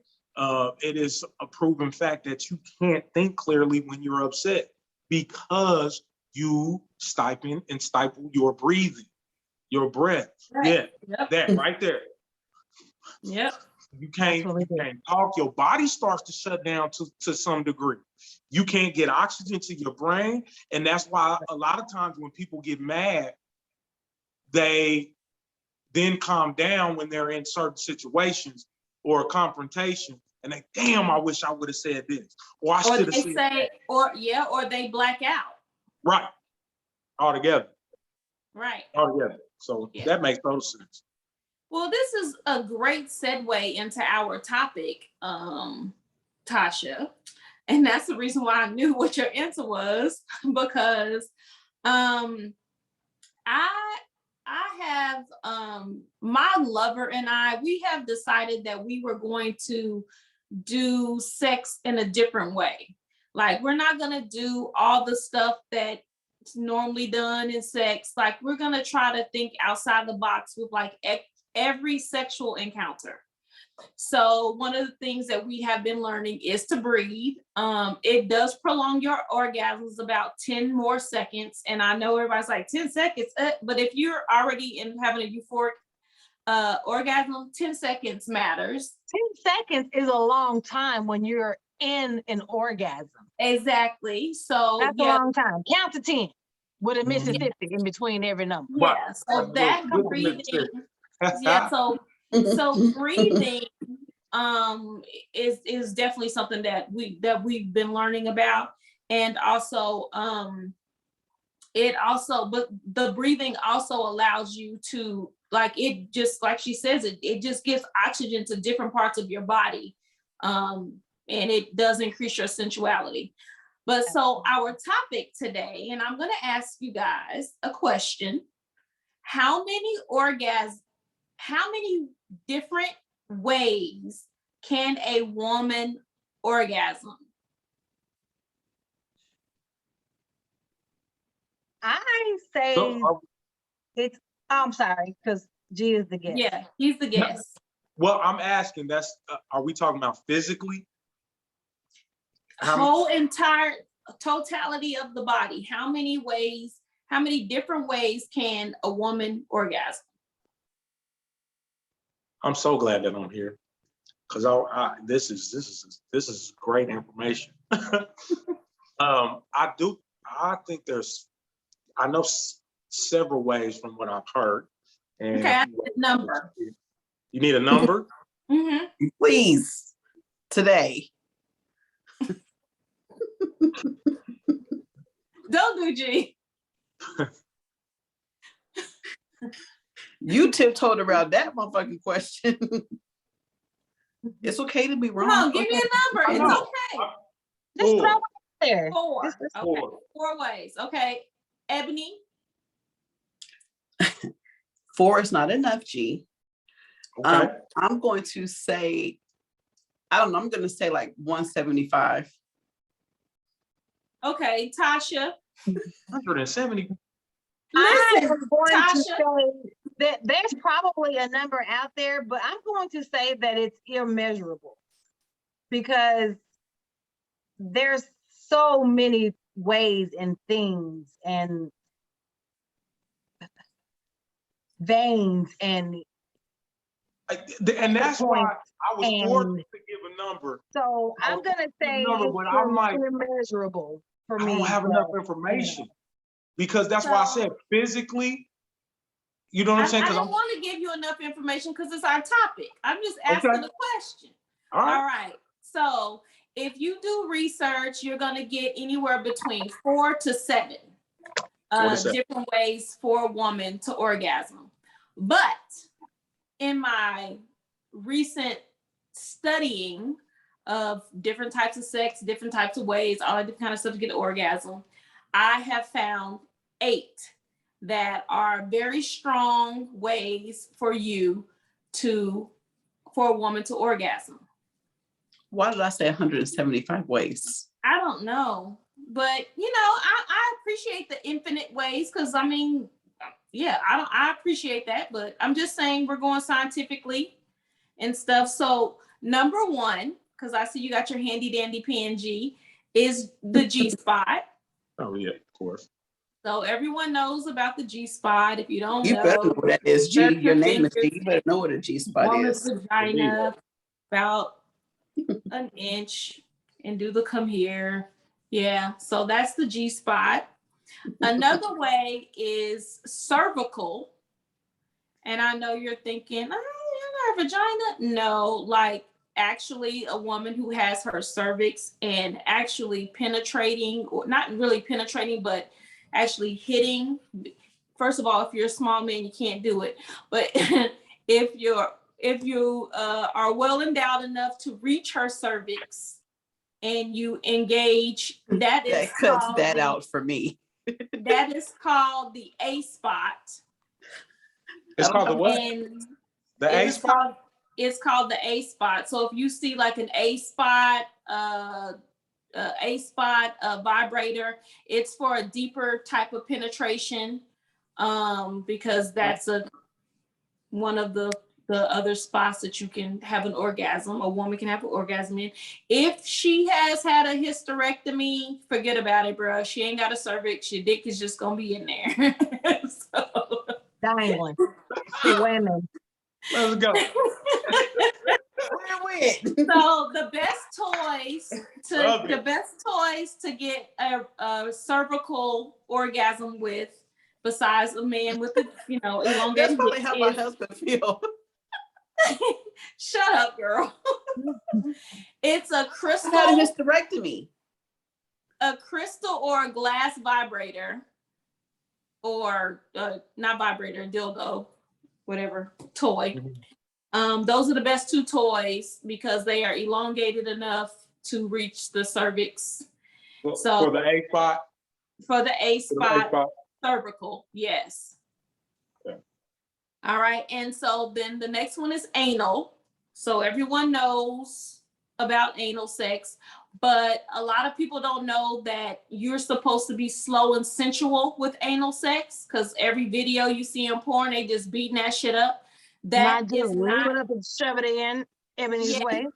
D: It is a proven fact that you can't think clearly when you're upset because you stifle your breathing, your breath.
A: Right.
D: Yeah,
A: Yep.
D: that right there.
A: Yep.
D: You can't talk. Your body starts to shut down to some degree. You can't get oxygen to your brain. And that's why a lot of times when people get mad, they then calm down when they're in certain situations or a confrontation. And they, damn, I wish I would have said this. Or I should have said that.
A: Or they black out.
D: Right. Altogether.
A: Right.
D: Altogether. So that makes total sense.
A: Well, this is a great segue into our topic, Tasha. And that's the reason why I knew what your answer was, because I have my lover and we have decided that we were going to do sex in a different way. Like, we're not gonna do all the stuff that's normally done in sex. Like, we're gonna try to think outside the box with like every sexual encounter. So one of the things that we have been learning is to breathe. It does prolong your orgasms about 10 more seconds. And I know everybody's like 10 seconds, but if you're already having a euphoric orgasm, 10 seconds matters.
C: 10 seconds is a long time when you're in an orgasm.
A: Exactly. So
C: That's a long time. Count to 10 with a Mississippi in between every number.
A: Yeah, so that breathing, yeah, so breathing is definitely something that we've been learning about. And also but the breathing also allows you to, like, it just, like she says, it just gives oxygen to different parts of your body, and it does increase your sensuality. But so our topic today, and I'm going to ask you guys a question: how many different ways can a woman orgasm?
C: I say it's, I'm sorry, because G is the guest.
A: Yeah, he's the guest.
D: Well, I'm asking, that's, are we talking about physically?
A: Whole entire totality of the body. How many different ways can a woman orgasm?
D: I'm so glad that I'm here, because this is great information. I know several ways from what I've heard. And
A: Okay, I need a number.
D: You need a number?
A: Mm-hmm.
B: Please, today.
A: Don't do G.
B: You tiptoed around that motherfucking question. It's okay to be wrong.
A: Come on, give me a number. It's okay.
C: Just throw it out there.
A: 4.
C: Just
A: Okay, 4 ways. Okay, Ebony.
B: 4 is not enough, G.
D: Okay.
B: I'm going to say, I don't know, I'm going to say like 175.
A: Okay, Tasha.
D: 170.
C: I
A: Listen,
C: am going to
A: Tasha.
C: say that there's probably a number out there, but I'm going to say that it's immeasurable because there's so many ways and things and veins and
D: that's why I was forced to give a number.
C: So I'm gonna say it's immeasurable for me.
D: I don't have enough information because that's why I said physically. You know what I'm saying?
A: I don't want to give you enough information because it's our topic. I'm just asking a question.
D: All
A: right. So if you do research, you're gonna get anywhere between 4 to 7 different ways for a woman to orgasm. But in my recent studying of different types of sex, different types of ways, all that kind of stuff to get an orgasm, I have found 8 that are very strong ways for a woman to orgasm.
B: Why did I say 175 ways?
A: I don't know, but I appreciate the infinite ways because I mean, yeah, I appreciate that, but I'm just saying we're going scientifically and stuff. So number 1, because I see you got your handy dandy PNG, is the G spot.
D: Oh yeah, of course.
A: So everyone knows about the G spot. If you don't
B: You better know what that is, G. Your name is G. You better know what a G spot is.
A: Vagina about an inch and do the come here. Yeah, so that's the G spot. Another way is cervical. And I know you're thinking, oh, your vagina? No, like actually a woman who has her cervix and actually penetrating, or not really penetrating, but actually hitting. First of all, if you're a small man, you can't do it. But if you are well endowed enough to reach her cervix and you engage, that
B: cuts that out for me.
A: That is called the A spot.
D: It's called the what? The A spot?
A: It's called the A spot. So if you see like an A spot A-spot vibrator. It's for a deeper type of penetration, because that's one of the other spots that you can have an orgasm. A woman can have an orgasm in. If she has had a hysterectomy, forget about it, bro. She ain't got a cervix. Your dick is just gonna be in there. So.
C: Dangling. Women.
D: Let's go.
B: Where it went?
A: So the
D: Love it.
A: best toys to get a cervical orgasm with, besides a man with a
B: That's
A: elongated
B: probably
A: dick,
B: how my
A: is
B: husband feel.
A: shut up, girl. It's a
B: I had a
A: crystal
B: hysterectomy.
A: or a glass vibrator, or not vibrator, dildo, whatever toy. Those are the best two toys because they are elongated enough to reach the cervix. So
D: For the A-spot.
A: for the A-spot,
D: A-spot.
A: cervical, yes.
D: Okay.
A: All right, and so then the next one is anal. So everyone knows about anal sex, but a lot of people don't know that you're supposed to be slow and sensual with anal sex, because every video you see in porn, they just beating that shit up. That
C: Not
A: is
C: doing. Leave
A: not.
C: it up and shove it in Ebony's
A: Yeah.
C: way.
D: That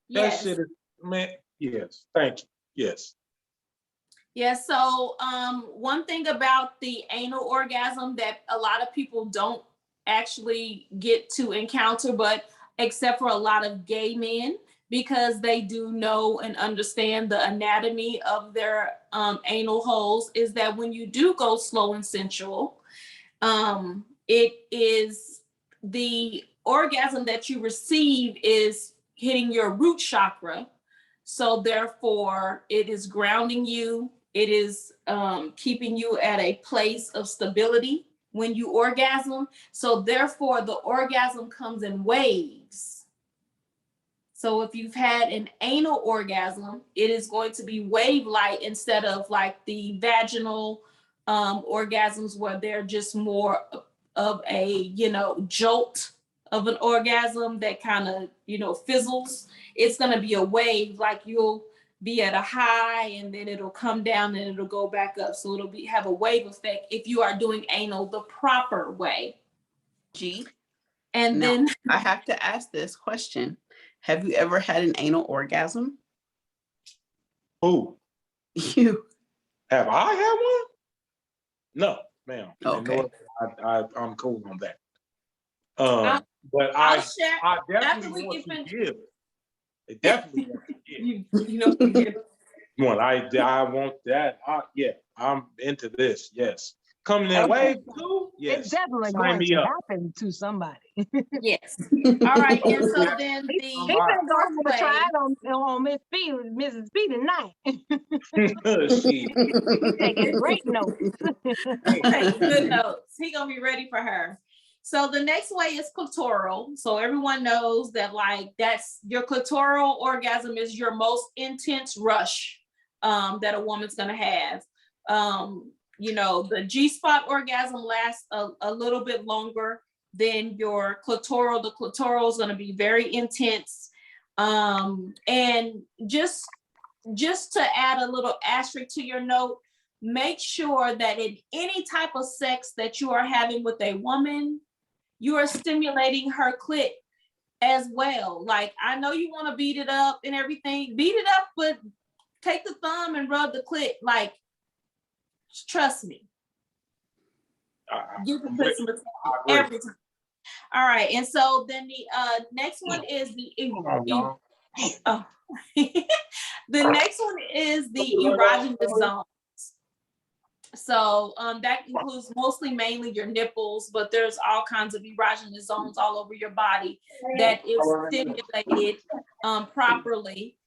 A: Yes.
D: shit is, man, yes, thank you, yes.
A: Yeah, so one thing about the anal orgasm that a lot of people don't actually get to encounter, but except for a lot of gay men, because they do know and understand the anatomy of their anal holes, is that when you do go slow and sensual, it is the orgasm that you receive is hitting your root chakra. So therefore, it is grounding you. It is keeping you at a place of stability when you orgasm. So therefore, the orgasm comes in waves. So if you've had an anal orgasm, it is going to be wave-like instead of like the vaginal orgasms where they're just more of a, jolt of an orgasm that kind of, fizzles. It's going to be a wave, like you'll be at a high and then it'll come down and it'll go back up. So it'll have a wave effect if you are doing anal the proper way.
B: G.
A: And
B: Now,
A: then
B: I have to ask this question. Have you ever had an anal orgasm?
D: Who?
B: You.
D: Have I had one? No, ma'am.
B: Okay.
D: And I'm cool on that.
A: I'll
D: But
A: I'll
D: I
A: share
D: definitely
A: after we
D: want
A: get
D: to
A: finished.
D: give. It definitely want to give.
A: You know,
D: One, I want that. Yeah, I'm into this. Yes. Coming in wave two? Yes.
C: It's definitely
D: Sign
C: going
D: me
C: to
D: up.
C: happen to somebody.
A: yes. All right, and so then
C: He
A: the
C: finna go
A: fourth
C: home and
A: way.
C: try it on Mrs. B tonight.
D: Shit.
C: He's taking great notes.
A: Take good notes. He gonna be ready for her. So the next way is clitoral. So everyone knows that, like, that's your clitoral orgasm is your most intense rush that a woman's gonna have. The G-spot orgasm lasts a little bit longer than your clitoral. The clitoral is gonna be very intense. And just to add a little asterisk to your note, make sure that in any type of sex that you are having with a woman, you are stimulating her clit as well. Like, I know you want to beat it up and everything, beat it up, but take the thumb and rub the clit. Like, trust me. Give the clit some attention every time. All right, and so then the next one is the the next one is the erogenous zones. So that includes mainly your nipples, but there's all kinds of erogenous zones all over your body that if stimulated properly,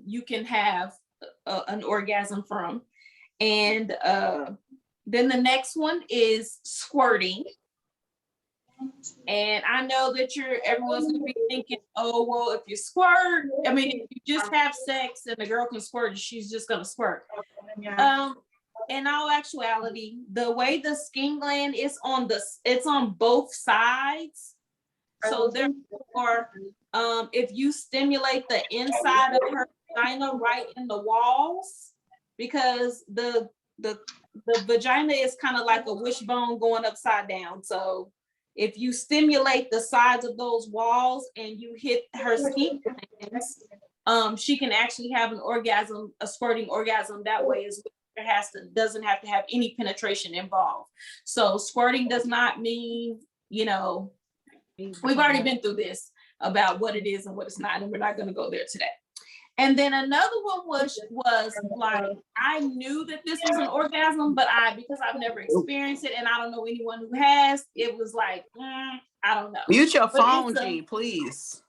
A: you can have an orgasm from. And then the next one is squirting. And I know that everyone's gonna be thinking, oh, well, if you squirt, if you just have sex and the girl can squirt, she's just gonna squirt. In all actuality, the way the skin gland is it's on both sides. So therefore, if you stimulate the inside of her vagina right in the walls, because the vagina is kind of like a wishbone going upside down. So if you stimulate the sides of those walls and you hit her skin glands, she can actually have an orgasm, a squirting orgasm that way as well. Doesn't have to have any penetration involved. So squirting does not mean, you know, we've already been through this about what it is and what it's not, and we're not going to go there today. And then another one was like, I knew that this was an orgasm, but because I've never experienced it and I don't know anyone who has, it was like, I don't know.
B: Mute your phone, G, please.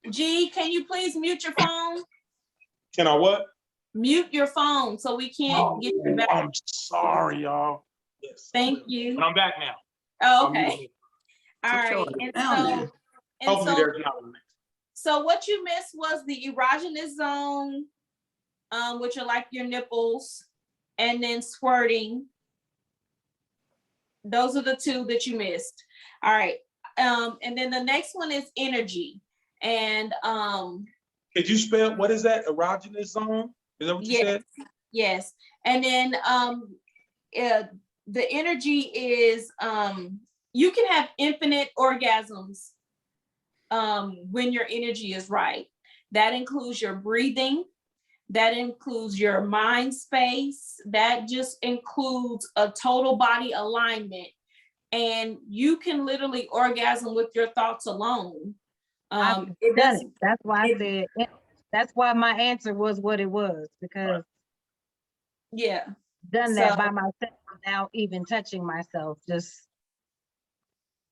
A: G, can you please mute your phone?
D: Can I what?
A: Mute your phone so we can't get you back.
D: I'm sorry, y'all. Yes.
A: Thank you.
D: But I'm back now.
A: Oh, okay. All right.
D: Hopefully there's not a mix.
A: So what you missed was the erogenous zone, which are like your nipples, and then squirting. Those are the two that you missed. All right. And then the next one is energy. And
D: could you spell, what is that? Erogenous zone? Is that what you said?
A: Yes. And then the energy is you can have infinite orgasms when your energy is right. That includes your breathing, that includes your mind space, that just includes a total body alignment. And you can literally orgasm with your thoughts alone.
C: That's why I said, that's why my answer was what it was, because done that by myself without even touching myself, just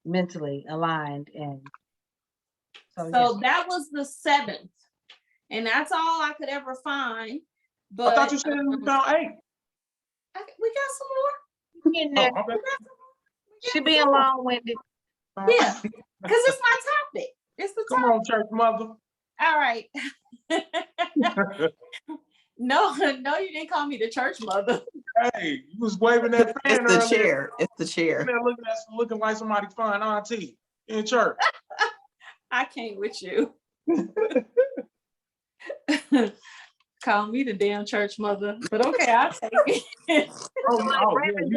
C: mentally aligned. And
A: so that was the 7th, and that's all I could ever find. But
D: I thought you said we found 8.
A: We got some more
C: in there. She being long-winded.
A: Yeah, because it's my topic. It's the topic.
D: Come on, church mother.
A: All right. No, you didn't call me the church mother.
D: Hey, you was waving that fan.
B: It's the chair. It's the chair.
D: Looking like somebody fine auntie in church.
A: I can't with you. Call me the damn church mother, but okay, I'll take it.
D: You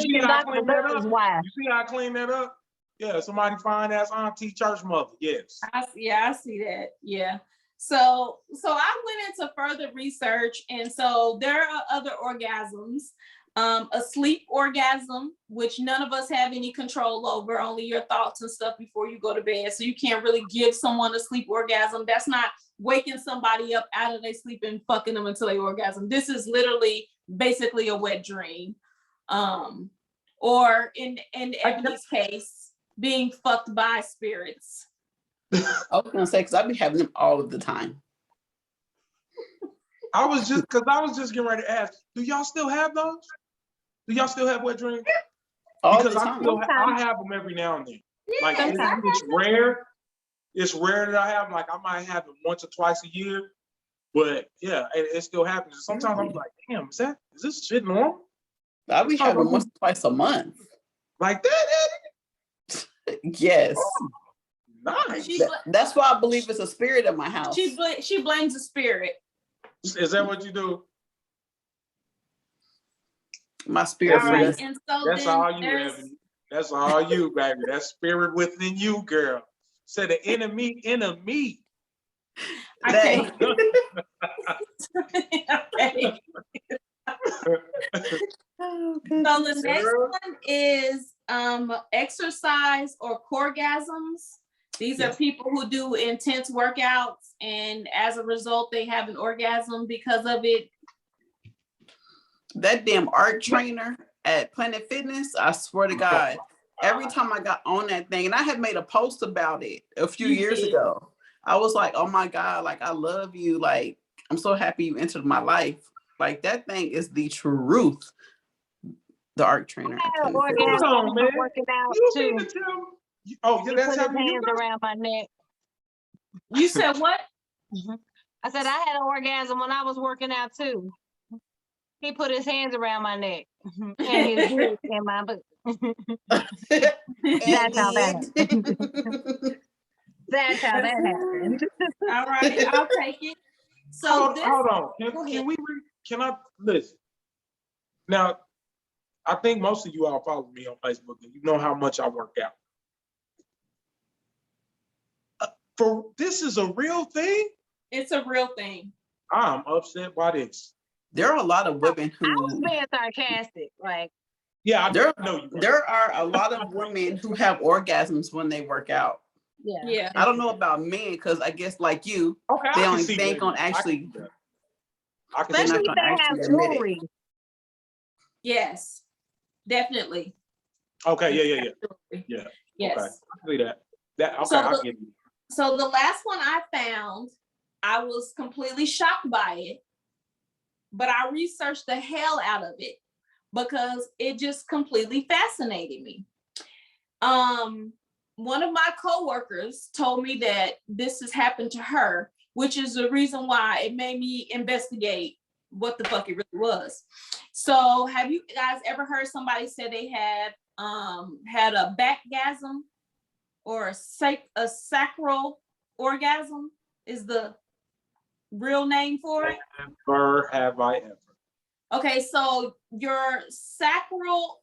D: see how I clean that up? You see how I clean that up? Yeah, somebody fine ass auntie church mother. Yes.
A: I see that. Yeah. So I went into further research, and so there are other orgasms. A sleep orgasm, which none of us have any control over, only your thoughts and stuff before you go to bed. So you can't really give someone a sleep orgasm. That's not waking somebody up out of their sleep and fucking them until they orgasm. This is literally basically a wet dream. Or in Ebony's case, being fucked by spirits.
B: I was gonna say, because I be having them all of the time.
D: I was just getting ready to ask, do y'all still have those? Do y'all still have wet dreams? Because I have them every now and then. Like it's rare. It's rare that I have them. Like I might have them once or twice a year. But yeah, it still happens. Sometimes I'm like, damn, is this shit normal?
B: I be having them once or twice a month.
D: Like that, Eddie?
B: Yes.
D: Oh, nice.
B: That's why I believe it's a spirit in my house.
A: She blames the spirit.
D: Is that what you do?
B: My spirit friend.
D: That's all you, Ebony. That's all you, baby. That spirit within you, girl. Say the enemy.
A: Okay. So the next one is exercise or corgasms. These are people who do intense workouts, and as a result, they have an orgasm because of it.
B: That damn art trainer at Planet Fitness, I swear to God, every time I got on that thing, and I had made a post about it a few years ago, I was like, oh my God, like, I love you. Like, I'm so happy you entered my life. Like, that thing is the truth. The art trainer.
C: Hold on, man. Working out too.
D: Oh, yeah, that's how
C: hands around my neck.
A: You said what?
C: I said I had an orgasm when I was working out too. He put his hands around my neck and his dick in my boot. That's how that. That's how that happened.
A: All right, I'll take it. So this,
D: Hold on.
A: go ahead.
D: Can we can I listen? Now, I think most of you all follow me on Facebook and you know how much I work out. For this is a real thing?
A: it's a real thing.
D: I'm upset by this.
B: There are a lot of women
C: I was
B: who
C: being sarcastic. Like,
D: Yeah, I
B: there
D: know you.
B: there are a lot of women who have orgasms when they work out.
C: yeah.
A: Yeah.
B: I don't know about men because I guess like you,
D: Okay,
B: they
D: I can
B: only
D: see
B: they ain't
D: women.
B: gonna actually
D: I can
B: they're
D: see
C: Especially
B: not
C: if
B: gonna
C: they have
B: actually admit it.
C: jewelry.
A: Yes, definitely.
D: Okay, yeah.
A: Yes.
D: Okay, I see that. Okay,
A: So
D: I
A: the-
D: get you.
A: So the last one I found, I was completely shocked by it, but I researched the hell out of it because it just completely fascinated me. One of my coworkers told me that this has happened to her, which is the reason why it made me investigate what the fuck it really was. So have you guys ever heard somebody say they had a backgasm or a sacral orgasm is the real name for it?
D: Never have I ever.
A: Okay, so your sacral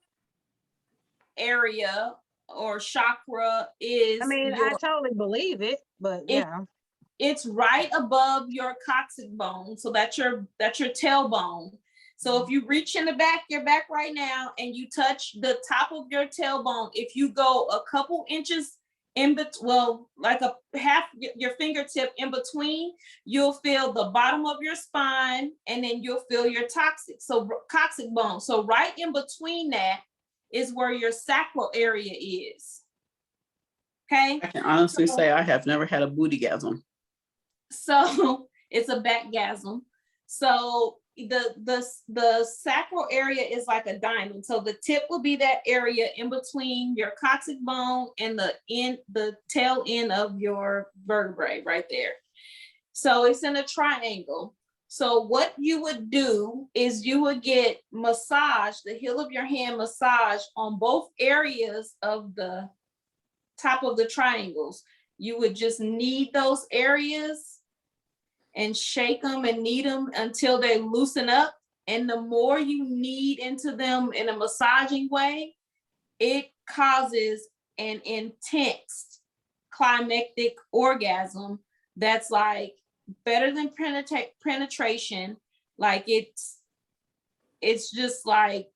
A: area or chakra is
C: I mean, I totally believe it, but yeah.
A: it's right above your coccyx bone, so that's your tailbone. So if you reach in your back right now and you touch the top of your tailbone, if you go a couple inches like a half your fingertip in between, you'll feel the bottom of your spine, and then you'll feel your coccyx bone. So right in between that is where your sacral area is. Okay.
B: I can honestly say I have never had a bootygasm.
A: So it's a backgasm. So the sacral area is like a diamond. So the tip will be that area in between your coccyx bone and the tail end of your vertebrae right there. So it's in a triangle. So what you would do is you would get massage, the heel of your hand massage on both areas of the top of the triangles. You would just knead those areas and shake them and knead them until they loosen up. And the more you knead into them in a massaging way, it causes an intense climactic orgasm that's like better than penetration. Like it's just like,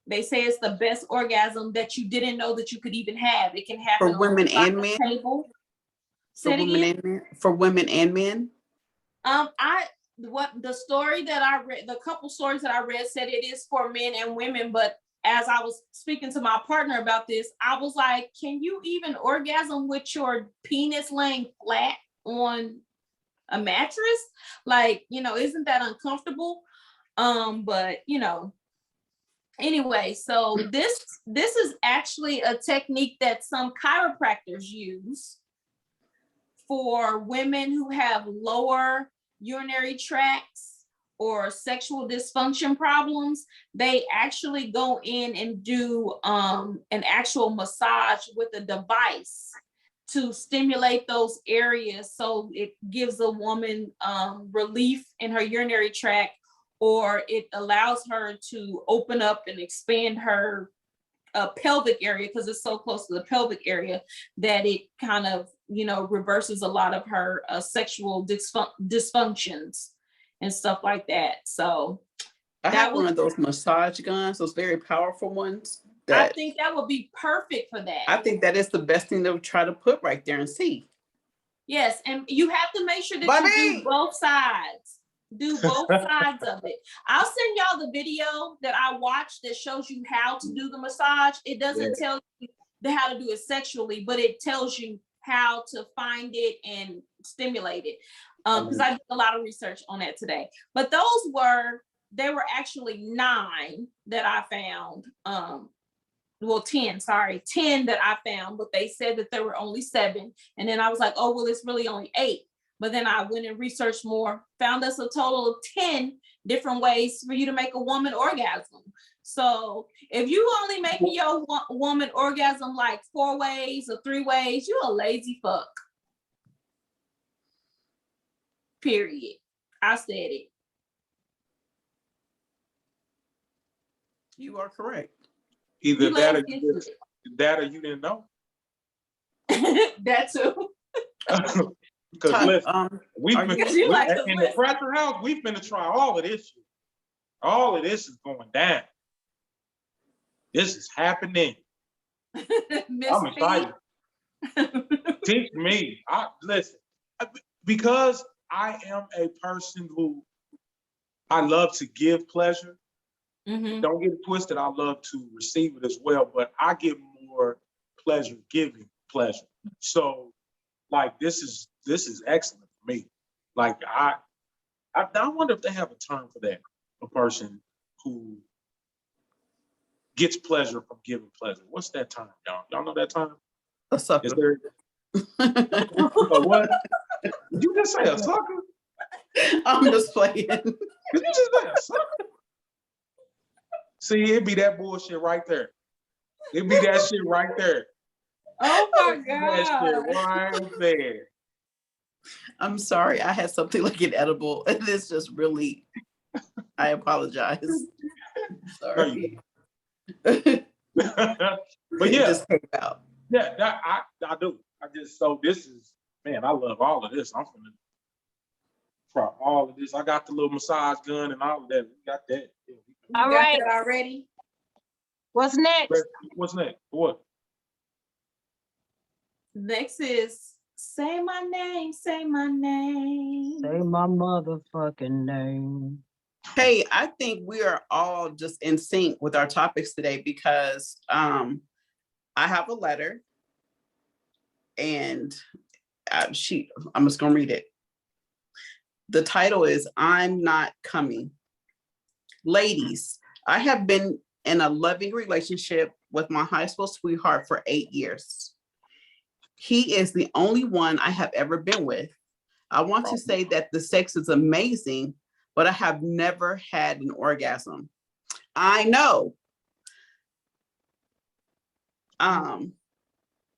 A: they say it's the best orgasm that you didn't know that you could even have. It can happen
B: For women and men?
A: table.
B: For women and men?
A: The story that I read, the couple stories that I read said it is for men and women, but as I was speaking to my partner about this, I was like, can you even orgasm with your penis laying flat on a mattress? Like, isn't that uncomfortable? But anyway, so this is actually a technique that some chiropractors use for women who have lower urinary tracts or sexual dysfunction problems. They actually go in and do an actual massage with a device to stimulate those areas, so it gives a woman relief in her urinary tract, or it allows her to open up and expand her pelvic area, because it's so close to the pelvic area that it kind of reverses a lot of her sexual dysfunctions and stuff like that. So
B: I have one of those massage guns, those very powerful ones.
A: I think that would be perfect for that.
B: I think that is the best thing to try to put right there and see.
A: Yes, and you have to make sure that you do both sides. Do both sides of it. I'll send y'all the video that I watched that shows you how to do the massage. It doesn't tell you how to do it sexually, but it tells you how to find it and stimulate it. Because I did a lot of research on that today. But there were actually 9 that I found. 10 that I found, but they said that there were only 7. And then I was like, oh, well, it's really only 8. But then I went and researched more, found us a total of 10 different ways for you to make a woman orgasm. So if you only make your woman orgasm like 4 ways or 3 ways, you're a lazy fuck. Period. I said it.
B: You are correct.
D: Either
A: You
D: that or
A: laughed into
D: you didn't know.
A: it. That too.
D: Because
B: Ty-
D: listen, we've
B: are
D: been
B: you-
A: You like,
D: in the Fracture House, we've been to try all of this shit. All of this is going down. This is happening.
A: Miss
D: I'm excited. Teach me. Listen, because I am a person who I love to give pleasure.
A: Mm-hmm.
D: Don't get it twisted. I love to receive it as well, but I get more pleasure giving pleasure. So, like, this is excellent for me. Like, I wonder if they have a term for that. A person who gets pleasure from giving pleasure. What's that term, y'all? Y'all know that term?
B: A sucker.
D: Is there a what? Did you just say a sucker?
B: I'm just playing.
D: Did you just say a sucker? See, it'd be that bullshit right there. It'd be that shit right there.
A: Oh my
D: That shit
A: God.
D: right there.
B: I'm sorry. I had something like an edible. And this just really, I apologize. Sorry.
D: But
B: It
D: yeah,
B: just came out.
D: yeah, I do. So this is, man, I love all of this. I'm gonna try all of this. I got the little massage gun and all of that. We got that. Yeah,
A: You
C: All
A: got
C: right.
A: that already?
C: What's next?
D: what's next? What?
A: Next is say my name, say my name.
C: Say my motherfucking name.
B: Hey, I think we are all just in sync with our topics today because I have a letter and I'm just gonna read it. The title is I'm Not Coming. Ladies, I have been in a loving relationship with my high school sweetheart for 8 years. He is the only one I have ever been with. I want to say that the sex is amazing, but I have never had an orgasm. I know.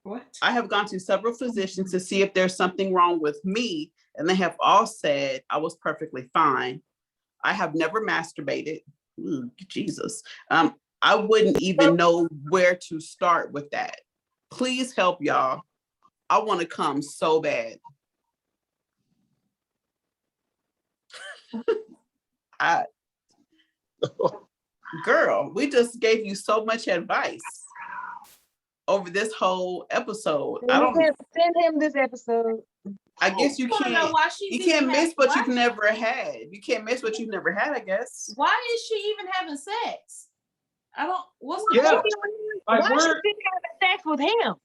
A: What?
B: I have gone to several physicians to see if there's something wrong with me, and they have all said I was perfectly fine. I have never masturbated. Jesus. I wouldn't even know where to start with that. Please help, y'all. I want to come so bad. Girl, we just gave you so much advice over this whole episode.
C: Send him this episode.
B: I guess you
A: I wanna know
B: can't.
A: why she's
B: You can't
A: even
B: miss what
A: why-
B: you've never had. You can't miss what you've never had, I guess.
A: Why is she even having sex? I don't. What's the
D: Yeah.
A: point?
D: Like,
C: Why should she have sex with him?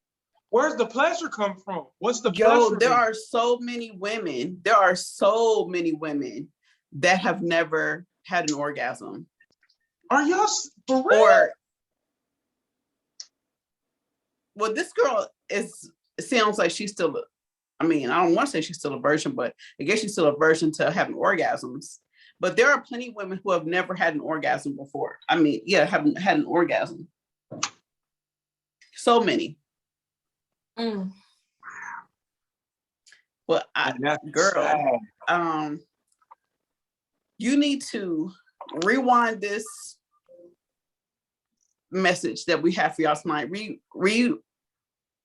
D: where's the pleasure come from? What's the
B: Yo,
D: pleasure?
B: there are so many women. There are so many women that have never had an orgasm.
D: Are y'all for real?
B: Or, well, this girl it sounds like she's still, I mean, I don't want to say she's still a virgin, but I guess she's still a virgin to having orgasms. But there are plenty of women who have never had an orgasm before. I mean, yeah, haven't had an orgasm. So many.
A: Mm.
B: But
D: And that's
B: girl,
D: sad.
B: you need to rewind this message that we have for y'all tonight.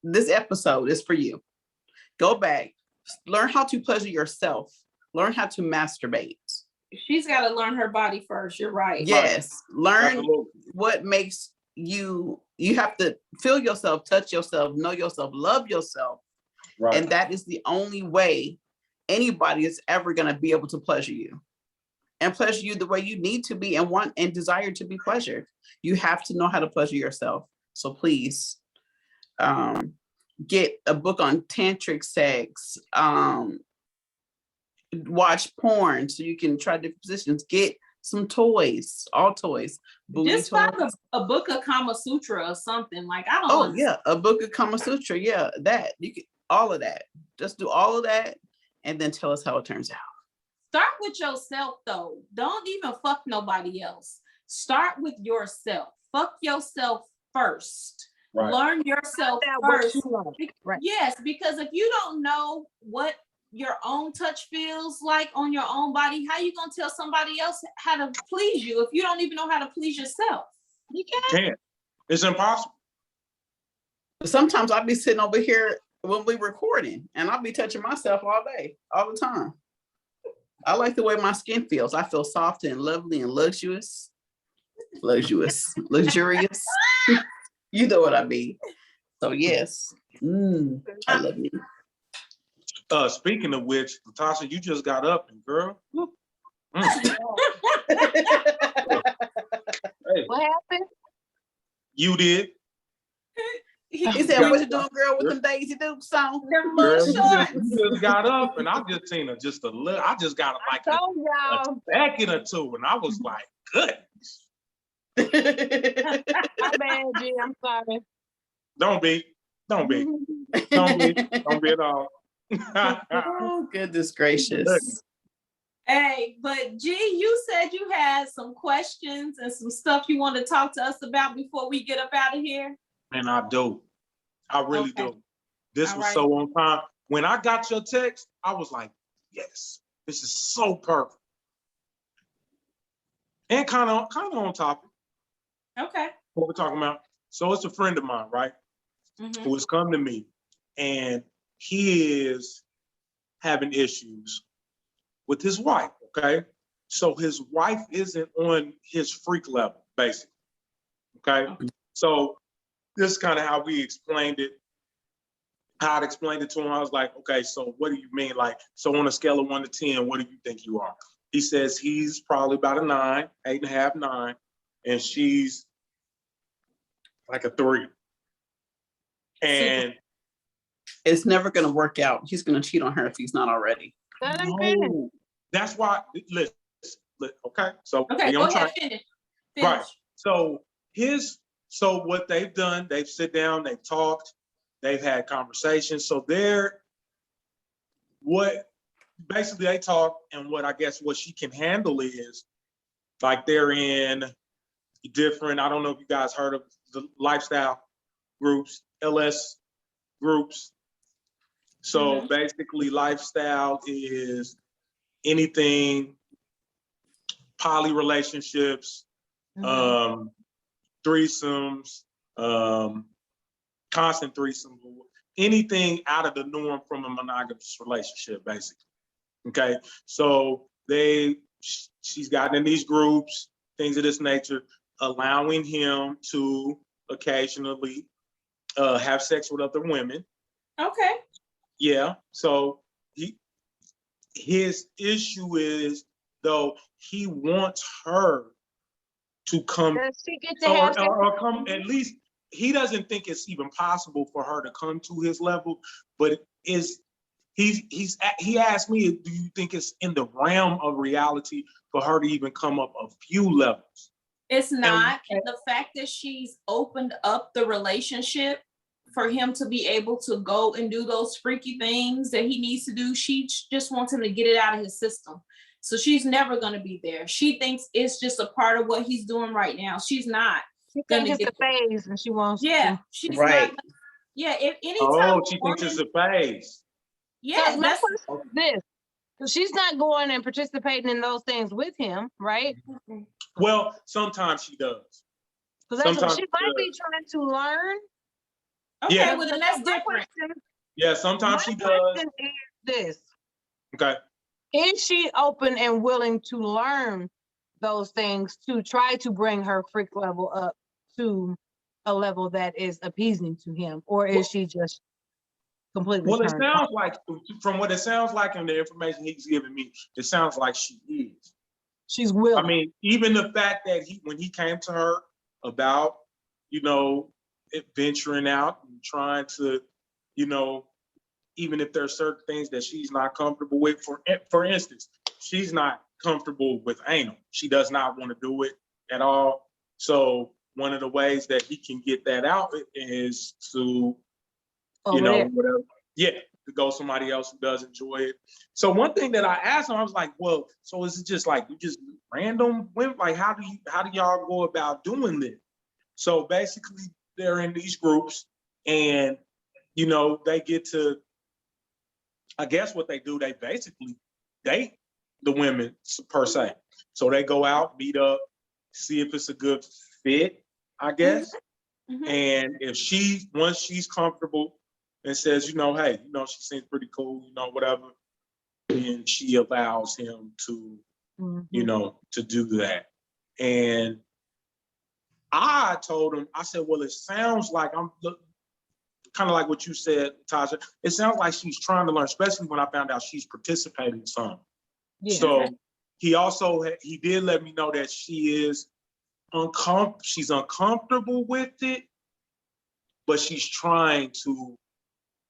B: This episode is for you. Go back, learn how to pleasure yourself, learn how to masturbate.
A: She's got to learn her body first. You're right.
B: Yes, learn
D: Absolutely.
B: what makes you have to feel yourself, touch yourself, know yourself, love yourself.
D: Right.
B: And that is the only way anybody is ever going to be able to pleasure you and pleasure you the way you need to be and want and desire to be pleasured. You have to know how to pleasure yourself. So please get a book on tantric sex, watch porn so you can try different positions, get some toys, all toys.
A: Just
B: toys.
A: find a book of Kama Sutra or something. Like, I don't
B: Oh
A: understand.
B: yeah, a book of Kama Sutra. Yeah, that you can all of that. Just do all of that and then tell us how it turns out.
A: Start with yourself though. Don't even fuck nobody else. Start with yourself. Fuck yourself first.
D: Right.
A: Learn yourself
C: Find out what
A: first.
C: you want. Right.
A: Yes, because if you don't know what your own touch feels like on your own body, how you gonna tell somebody else how to please you if you don't even know how to please yourself?
C: You can't.
D: Can't. It's impossible.
B: Sometimes I'll be sitting over here when we recording and I'll be touching myself all day, all the time. I like the way my skin feels. I feel soft and lovely and luxurious. Luxurious. You know what I mean. So yes. I love you.
D: Speaking of which, Latasha, you just got up and girl. Hey,
C: What happened?
D: you did.
B: He said, what you doing, girl, with them Daisy Dukes on?
A: Them
D: Girl,
A: little
D: you
A: shorts.
D: just got up and I just seen her just a little. I just got like a
C: Told y'all.
D: second or two, and I was like, goodness.
C: My bad, G. I'm sorry.
D: Don't be at all.
B: Oh, goodness gracious.
A: Hey, but G, you said you had some questions and some stuff you want to talk to us about before we get up out of here.
D: And I do. I really
A: Okay.
D: do. This
A: All
D: was
A: right.
D: so on time. When I got your text, I was like, yes, this is so perfect. And kind of on topic.
A: Okay.
D: What we're talking about. So it's a friend of mine, right?
A: Mhm.
D: Who has come to me and he is having issues with his wife, okay? So his wife isn't on his freak level, basically, okay? So this is kind of how we explained it. How I explained it to him, I was like, okay, so what do you mean? Like, so on a scale of 1 to 10, what do you think you are? He says he's probably about a 9, 8.5, 9, and she's like a 3. And
B: It's never going to work out. He's going to cheat on her if he's not already.
C: Let him finish.
D: no, that's why, listen, okay, so
A: Okay,
D: we
A: go
D: on
A: ahead,
D: track.
A: finish.
D: Right. So what they've done, they've sit down, they've talked, they've had conversations. So basically they talk, and what I guess what she can handle is like they're in different, I don't know if you guys heard of the lifestyle groups, LS groups. So basically lifestyle is anything poly relationships, threesomes, constant threesomes, anything out of the norm from a monogamous relationship, basically. Okay, so she's gotten in these groups, things of this nature, allowing him to occasionally have sex with other women.
A: Okay.
D: Yeah, so his issue is, though, he wants her to come
C: Does she get to have sex?
D: or come, at least he doesn't think it's even possible for her to come to his level, but he asked me, do you think it's in the realm of reality for her to even come up a few levels?
A: It's not. And the fact that she's opened up the relationship for him to be able to go and do those freaky things that he needs to do, she just wants him to get it out of his system. So she's never going to be there. She thinks it's just a part of what he's doing right now. She's not.
C: She thinks it's a phase and she wants
A: Yeah,
C: to.
A: she's
B: Right.
A: not. Yeah, if anytime.
D: She thinks it's a phase.
A: Yeah,
C: My
A: that's
C: question is this. So she's not going and participating in those things with him, right?
D: Well, sometimes she does.
C: Because that's what
D: Sometimes
C: she
D: she
C: might be
D: does.
C: trying to learn.
A: okay.
D: Yeah.
A: Well, then that's
C: My
A: different.
C: question-
D: Yeah, sometimes she
C: My
D: does.
C: question is this.
D: Okay.
C: Is she open and willing to learn those things to try to bring her freak level up to a level that is appeasing to him? Or is she just completely
D: Well, it
C: turned
D: sounds
C: off?
D: like, from what it sounds like in the information he's giving me, it sounds like she is.
C: She's willing.
D: I mean, even the fact that when he came to her about, it venturing out and trying to, even if there are certain things that she's not comfortable with, for instance, she's not comfortable with anal. She does not want to do it at all. So one of the ways that he can get that out is to, whatever. Yeah, to go somebody else who does enjoy it. So one thing that I asked him, I was like, well, so is it just like you just random women? Like, how do y'all go about doing this? So basically they're in these groups and, they get to I guess what they do, they basically date the women per se. So they go out, meet up, see if it's a good fit, I guess.
A: Mhm.
D: And if once she's comfortable and says, hey, she seems pretty cool, whatever, then she allows him to, to do that. And I told him, I said, well, it sounds like kind of like what you said, Tasha. It sounds like she's trying to learn, especially when I found out she's participating some.
C: Yeah.
D: So he did let me know that she is she's uncomfortable with it, but she's trying to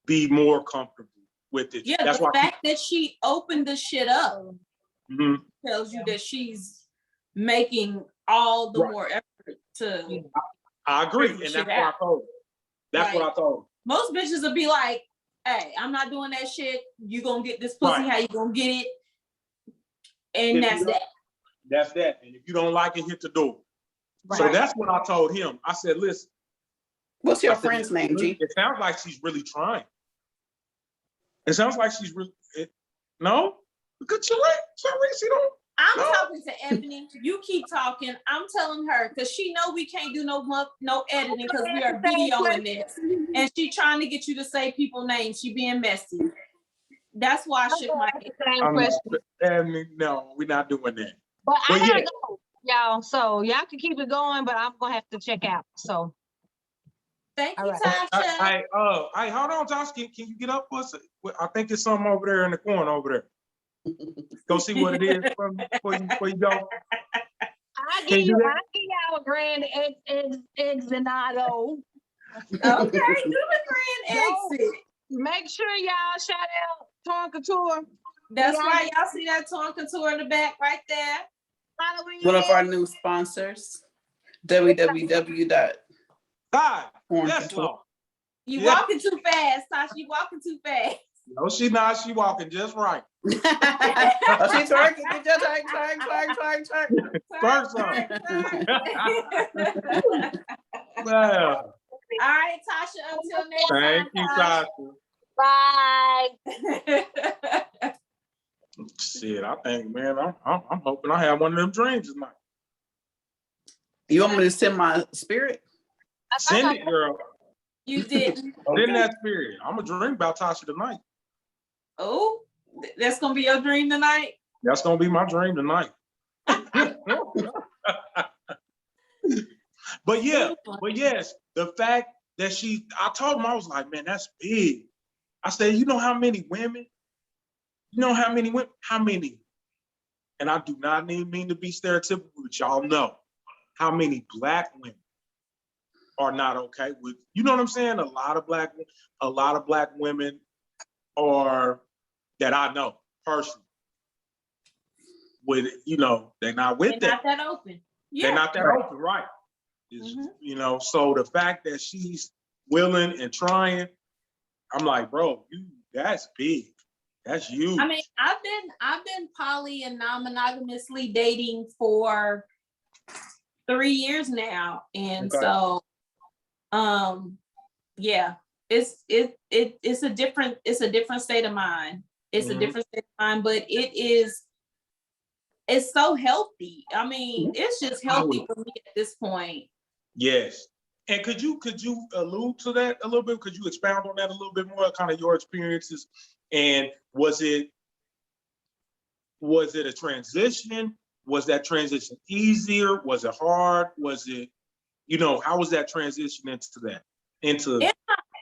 D: be more comfortable with it.
A: Yeah,
D: That's
A: the
D: why
A: fact that she opened the shit up tells you that she's making all the more effort to.
D: I agree, and that's what I told her. That's what I told her.
A: Most bitches will be like, "Hey, I'm not doing that shit. You gonna get this pussy? How you gonna get it?" And that's that.
D: That's that. And if you don't like it, hit the door.
C: Right.
D: So that's what I told him. I said, listen.
B: What's your friend's name, G?
D: It sounds like she's really trying. It sounds like she's really, no? Look at Sharice,
A: I'm talking to Ebony. You keep talking. I'm telling her because she know we can't do no editing because we are videoing this. And she trying to get you to say people's names. She being messy. That's why I shook my head.
D: No, we're not doing that.
C: But I gotta go, y'all. So y'all can keep it going, but I'm gonna have to check out. So
A: thank you,
C: right.
A: Tasha.
D: Hey, hold on, Josh. Can you get up for us? I think there's something over there in the corner over there. Go see what it is before you go.
C: I'll give y'all a grand exenado.
A: Okay, do the grand exit.
C: Make sure y'all shout out Torn Couture.
A: That's right. Y'all see that Torn Couture in the back right there.
C: Halloween.
B: One of our new sponsors, www.
D: Hi.
B: Torn
D: Yes,
B: Couture.
D: Lord.
A: You walking too fast, Tasha. You walking too fast.
D: No, she not. She walking just right.
B: Oh, she's twerking. Just twerk.
D: Twerk some. Well.
A: All right, Tasha, until next
D: Thank you, Tasha.
C: Bye.
D: Shit, I think, man, I'm hoping I have one of them dreams tonight.
B: You want me to send my spirit?
D: Send it, girl.
A: You did.
D: Send that spirit. I'm gonna dream about Tasha tonight.
A: Oh, that's gonna be your dream tonight?
D: That's gonna be my dream tonight. But yes, the fact that I told him, I was like, man, that's big. I said, you know how many women? How many? And I do not mean to be stereotypical, but y'all know how many Black women are not okay with, you know what I'm saying? A lot of Black women are, that I know personally, with, they're not with
A: They're
D: that.
A: not that open. Yeah.
D: They're not that open, right? So the fact that she's willing and trying, I'm like, bro, that's big. That's huge.
A: I mean, I've been poly and non-monogamously dating for 3 years now. And so yeah, it's a different state of mind. It's a different state of mind, but it's so healthy. I mean, it's just healthy for me at this point.
D: Yes. And could you allude to that a little bit? Could you expound on that a little bit more, kind of your experiences? And was it a transition? Was that transition easier? Was it hard? Was it, how was that transition into that?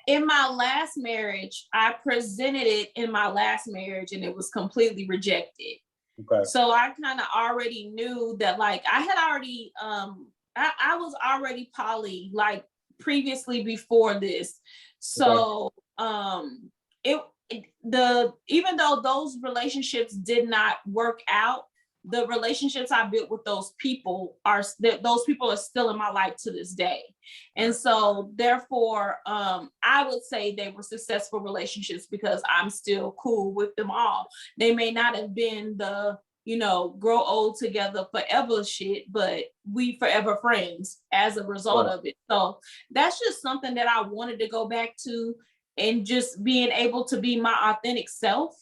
A: In my last marriage, I presented it in my last marriage and it was completely rejected.
D: Okay.
A: So I kind of already knew that, like, I had already, I was already poly, like, previously before this. So even though those relationships did not work out, the relationships I built with those people are still in my life to this day. And so therefore, I would say they were successful relationships because I'm still cool with them all. They may not have been the, grow old together forever shit, but we forever friends as a result of it. So that's just something that I wanted to go back to. and just being able to be my authentic self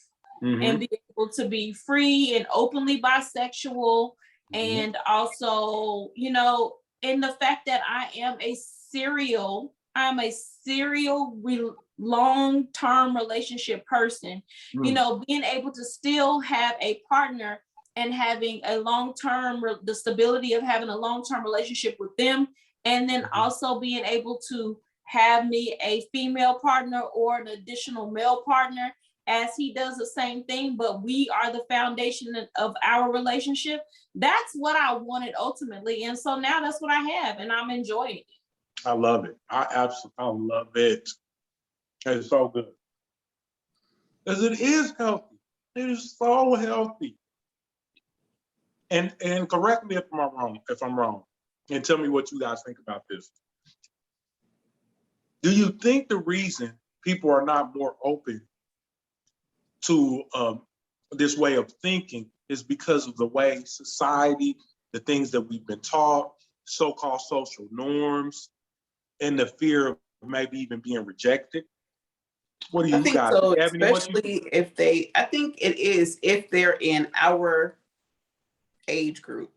D: Mhm.
A: and be able to be free and openly bisexual. And also, you know, in the fact that I'm a serial long-term relationship person, you know, being able to still have a partner and having a long-term, the stability of having a long-term relationship with them, and then also being able to have me a female partner or an additional male partner as he does the same thing, but we are the foundation of our relationship. That's what I wanted ultimately. And so now that's what I have, and I'm enjoying it.
D: I love it. I love it. It's so good. Because it is healthy. It is so healthy. And correct me if I'm wrong, and tell me what you guys think about this. Do you think the reason people are not more open to this way of thinking is because of the way society, the things that we've been taught, so-called social norms, and the fear of maybe even being rejected? What do you
B: I think
D: guys
B: so,
D: think? Ebony, what you
B: especially if they, I think it is if they're in our age group.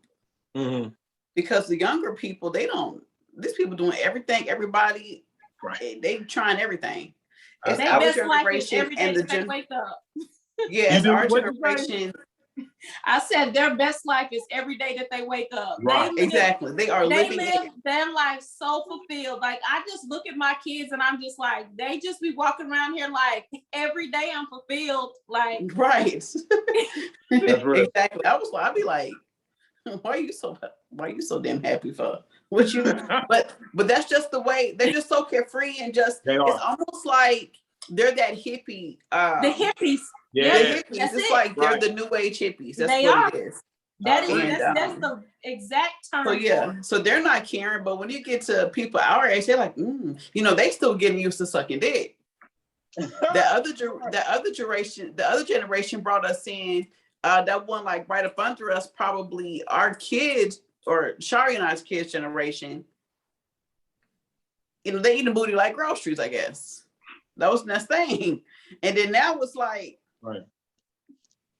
D: Mhm.
B: Because the younger people, these people doing everything, everybody,
D: Right.
B: they trying everything. It's
A: They
B: our
A: best life is
B: generation
A: every day
B: and the
A: that they wake up.
B: yeah,
D: You
B: it's
D: do
B: our
D: what you say?
B: generation.
A: I said their best life is every day that they wake up.
D: Right.
B: Exactly. They are
A: They
B: living
A: live
B: it.
A: their life so fulfilled. Like, I just look at my kids and I'm just like, they just be walking around here like every day I'm fulfilled. Like,
B: Right.
D: That's real.
B: Exactly. I'd be like, why are you so damn happy for what you but that's just the way they're just so carefree and just
D: They are.
B: it's almost like they're that hippie
A: the hippies.
D: Yeah.
B: the
A: Yes,
B: hippies.
A: that's
B: It's
A: it.
B: like they're
D: Right.
B: the new age hippies. That's
A: They
B: what
A: are.
B: it is.
A: That is
D: And,
A: that's the exact term.
B: So yeah, so they're not caring, but when you get to people our age, they're like, you know, they still getting used to sucking dick. The other generation brought us in. That one, like right up under us, probably our kids or Shari and I's kids' generation. You know, they eat the booty like groceries, I guess. That was the next thing. And then now it's like,
D: right.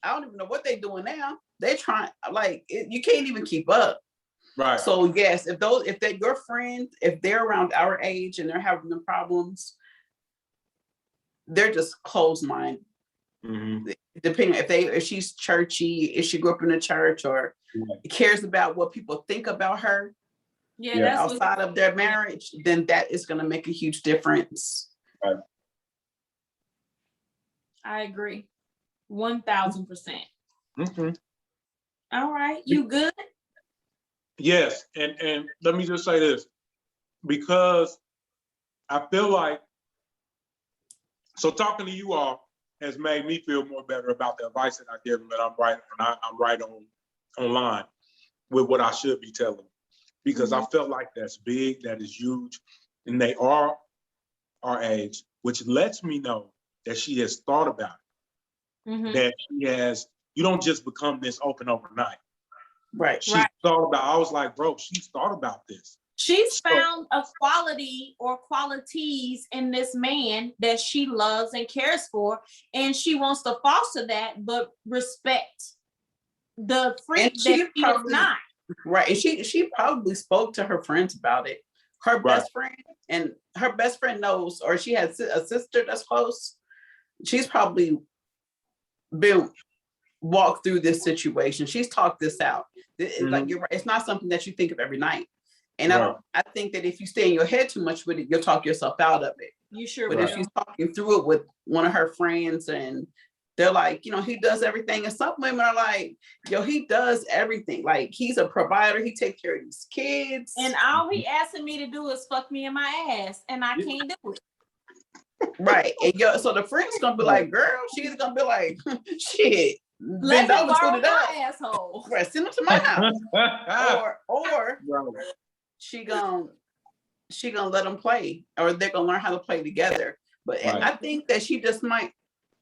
B: I don't even know what they're doing now. They're trying, like, you can't even keep up.
D: Right.
B: So yes, if they're your friends, if they're around our age and they're having them problems, they're just closed minded.
D: Mhm.
B: Depending if she's churchy, if she grew up in a church or cares about what people think about her
A: Yeah, that's
B: outside of their marriage, then that is going to make a huge difference.
D: Right.
A: I agree. 1000%.
D: Mhm.
A: All right. You good?
D: Yes, and let me just say this, because I feel like, so talking to you all has made me feel more better about the advice that I give them, that I'm right on online with what I should be telling them, because I felt like that's big, that is huge, and they are our age, which lets me know that she has thought about it, that she has. You don't just become this open overnight.
B: Right.
D: She's thought about. I was like, bro, she's thought about this.
A: She's found a quality or qualities in this man that she loves and cares for, and she wants to foster that, but respect the freak that she is not.
B: Right, and she probably spoke to her friends about it. Her best friend, and her best friend knows, or she has a sister that's close. She's probably been walked through this situation. She's talked this out. Like you're right, it's not something that you think of every night. And I think that if you stay in your head too much with it, you'll talk yourself out of it.
A: You sure
B: But if she's talking through it with one of her friends and they're like, you know, he does everything. And some women are like, yo, he does everything. Like, he's a provider. He takes care of these kids.
A: And all he asking me to do is fuck me in my ass, and I can't do it.
B: Right. And so the friend's going to be like, girl, she's going to be like, shit.
A: Let him borrow my asshole.
B: Right, send him to my house. or she gonna let them play, or they're gonna learn how to play together. But I think that she just might.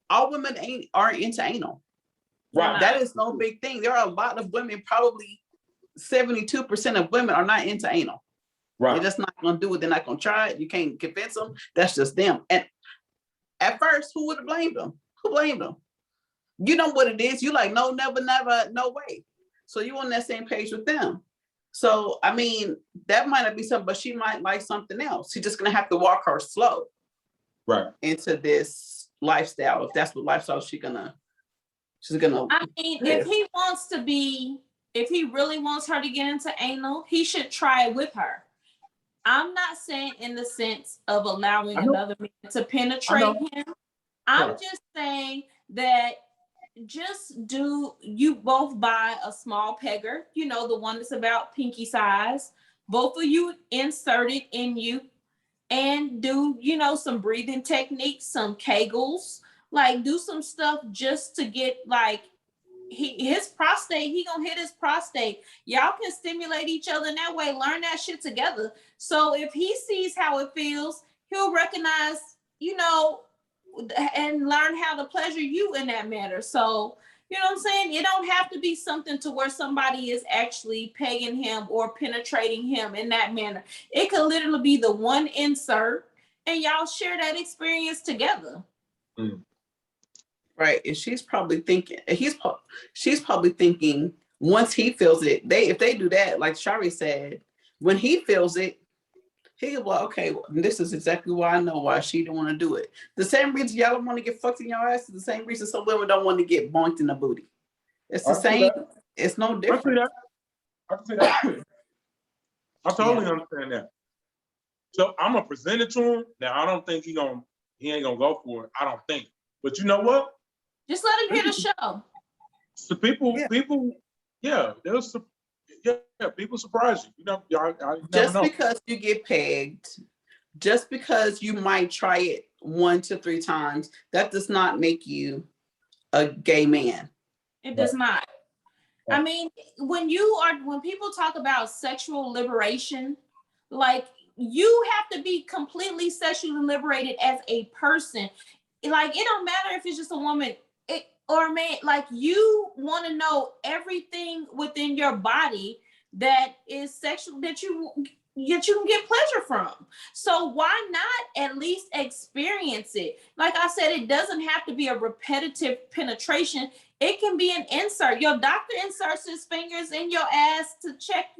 B: All women aren't into anal.
D: Right.
B: That is no big thing. There are a lot of women, probably 72% of women are not into anal. Right. They're just not gonna do it. They're not gonna try it. You can't convince them. That's just them. And At first, who would have blamed him? Who blamed him? You know what it is. You like, no, never, never, no way. So you on that same page with them. So, I mean, that might not be something, but she might like something else. She's just going to have to walk her slow into this lifestyle. If that's what lifestyle she's going to
A: I mean,
B: live.
A: if he really wants her to get into anal, he should try it with her. I'm not saying in the sense of allowing another man to penetrate him. I'm just saying that you both buy a small pegger, you know, the one that's about pinky size. Both of you insert it in you and do, you know, some breathing techniques, some Kegels, like do some stuff just to get like his prostate, he gonna hit his prostate. Y'all can stimulate each other in that way, learn that shit together. So if he sees how it feels, he'll recognize, you know, and learn how to pleasure you in that manner. So, you know what I'm saying? It don't have to be something to where somebody is actually pegging him or penetrating him in that manner. It could literally be the one insert and y'all share that experience together.
B: Right. And she's probably thinking, once he feels it, if they do that, like Shari said, when he feels it, he'll be like, okay, this is exactly why I know why she don't want to do it. The same reason y'all don't want to get fucked in your ass is the same reason some women don't want to get bonked in the booty. It's the same. It's no different.
D: I can see that. I totally understand that. So I'm gonna present it to him. Now I don't think he ain't gonna go for it. I don't think. But you know what?
A: Just let him hit a show.
D: So people, people surprise you. You know, y'all
B: Just
D: know.
B: because you get pegged, just because you might try it 1 to 3 times, that does not make you a gay man.
A: It does not. I mean, when people talk about sexual liberation, like you have to be completely sexually liberated as a person. Like it don't matter if it's just a woman or a man, like you want to know everything within your body that is sexual that you can get pleasure from. So why not at least experience it? Like I said, it doesn't have to be a repetitive penetration. It can be an insert. Your doctor inserts his fingers in your ass to check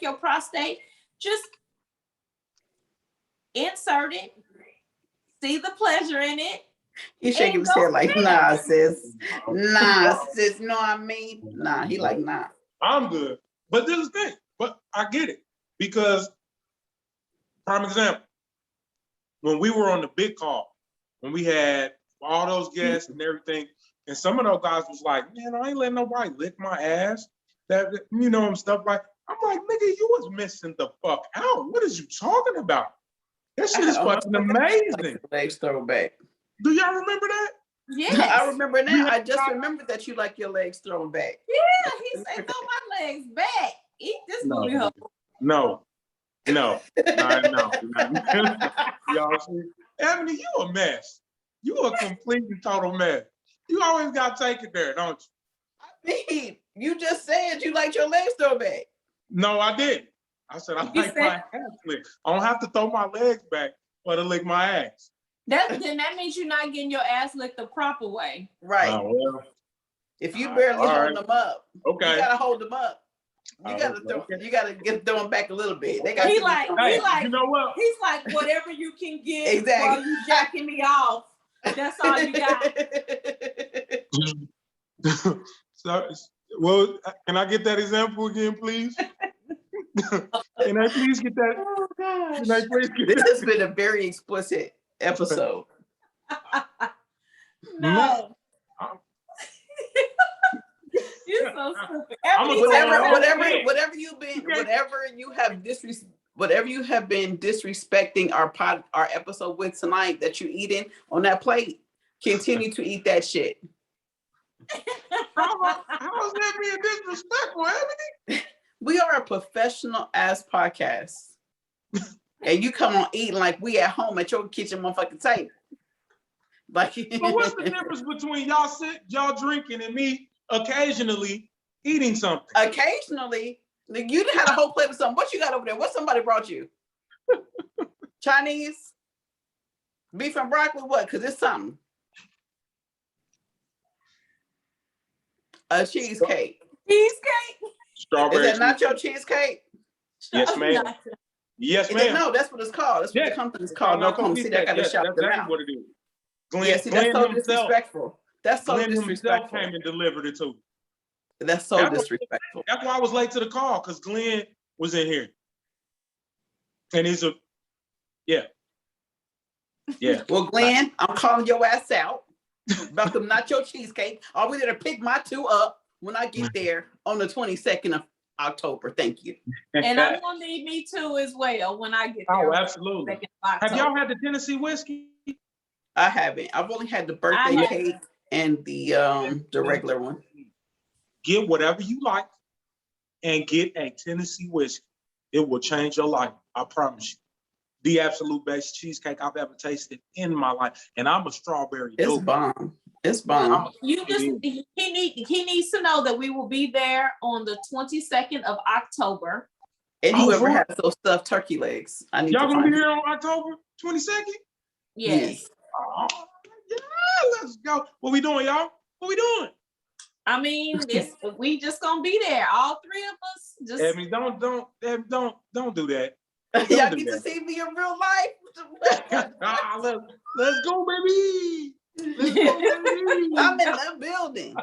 A: your prostate. Just insert it, see the pleasure in it.
B: He's shaking his head like, nah, sis. Nah, sis. Know what I mean? Nah, he like, nah.
D: I'm good. But this is the thing. But I get it. Because, prime example, when we were on the big call, when we had all those guests and everything, and some of those guys was like, man, I ain't letting nobody lick my ass. That, you know, and stuff like, I'm like, nigga, you was missing the fuck out. What is you talking about? That shit is fucking amazing.
B: Legs thrown back.
D: Do y'all remember that?
A: Yes.
B: I remember now. I just remembered that you like your legs thrown back.
A: Yeah, he said, throw my legs back. Eat this booty hole.
D: No. Y'all see, Ebony, you a mess. You a complete and total mess. You always got to take it there, don't you?
B: I mean, you just said you like your legs thrown back.
D: No, I didn't. I said I like my ass licked. I don't have to throw my legs back for to lick my ass.
A: Then that means you're not getting your ass licked the proper way.
B: Right.
D: Well,
B: if you barely hold them up,
D: okay,
B: you gotta hold them up. You gotta get them back a little bit. They got
A: he like,
D: you know what?
A: He's like, whatever you can get
B: exactly.
A: while you jacking me off. That's all you got.
D: So, well, can I get that example again, please? Can I please get that?
A: Oh gosh.
D: Can I please get
B: This
D: that?
B: has been a very explicit episode.
A: No. You're so stupid.
B: Whatever you have been disrespecting our episode with tonight that you eating on that plate, continue to eat that shit.
D: How is that being disrespectful, Ebony?
B: We are a professional ass podcast. And you come on eating like we at home at your kitchen motherfucking table. Like,
D: but what's the difference between y'all drinking and me occasionally eating something?
B: Occasionally, like you done had a whole plate of something. What you got over there? What somebody brought you? Chinese? Beef and broccoli, what? Because it's something. A cheesecake.
A: Cheesecake?
B: Is
D: Strawberry.
B: that not your cheesecake?
D: Yes, ma'am. Yes,
B: Is it?
D: ma'am.
B: No, that's what it's called. That's what
D: Yes.
B: the company's called. No, come see that. I got to
D: Yes,
B: shout
D: that's
B: them
D: exactly
B: out.
D: what it is. Glenn,
B: Yeah, see, that's
D: Glenn
B: so
D: himself,
B: disrespectful. That's so
D: Glenn himself
B: disrespectful.
D: came and delivered it to me.
B: That's so disrespectful.
D: That's why I was late to the call, because Glenn was in here. And he's yeah.
B: Well, Glenn, I'm calling your ass out about them nacho cheesecake. Are we there to pick my two up when I get there on the 22nd of October? Thank you.
A: And I'm gonna need me too as well when I get there.
D: Oh, absolutely. Have y'all had the Tennessee whiskey?
B: I haven't. I've only had the birthday cake and the regular one.
D: Get whatever you like and get a Tennessee whiskey. It will change your life. I promise you. The absolute best cheesecake I've ever tasted in my life. And I'm a strawberry.
B: It's bomb. It's bomb.
A: You just he needs to know that we will be there on the 22nd of October.
B: And whoever has those stuffed turkey legs, I need
D: y'all
B: to
D: gonna
B: find
D: be here on October 22nd?
A: Yes.
D: Oh, yeah, let's go. What we doing, y'all? What we doing?
A: I mean, we just gonna be there, all three of us. Just
D: Ebony, don't do that.
B: Y'all get to see me in real life.
D: Let's go, baby. Let's go, baby.
B: I'm in the building.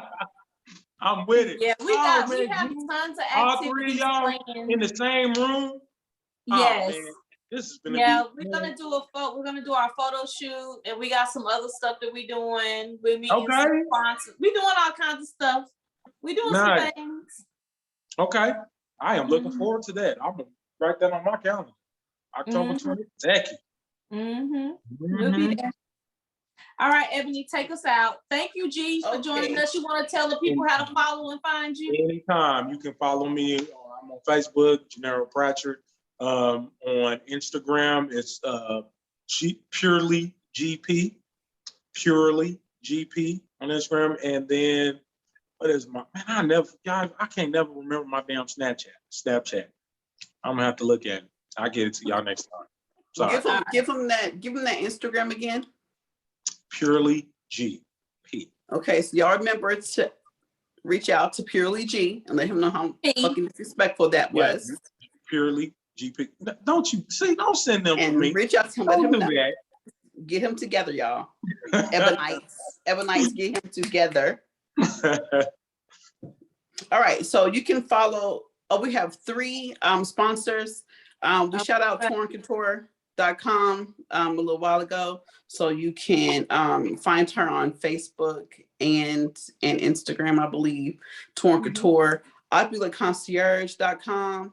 D: I'm with it.
A: Yeah, we have tons of
D: all three of
A: activities
D: y'all
A: planned.
D: in the same room.
A: Yes.
D: Oh, this is gonna be.
A: We're gonna do our photo shoot, and we got some other stuff that we doing. We're meeting some sponsors. We doing all kinds of stuff. We doing some things.
D: Okay, I am looking forward to that. I'm gonna write that on my calendar. October 22nd.
A: We'll be there. All right, Ebony, take us out. Thank you, G, for joining us. You want to tell the people how to follow and find you?
D: Anytime. You can follow me. I'm on Facebook, Gennaro Pratchard. On Instagram, it's purely GP on Instagram. And then what is I can't never remember my damn Snapchat. I'm gonna have to look at it. I'll get it to y'all next time. Sorry.
B: Give them that Instagram again.
D: Purely GP.
B: Okay, so y'all remember to reach out to Purely G and let him know how fucking disrespectful that was.
D: Purely GP. Don't you see? Don't send them
B: and
D: to me.
B: Reach out to him. Let him know. Get him together, y'all. Ebonites, get him together. All right, so you can follow. We have 3 sponsors. We shout out torncouture.com a little while ago, so you can find her on Facebook and Instagram, I believe. Torn Couture, OpulentConcierge.com.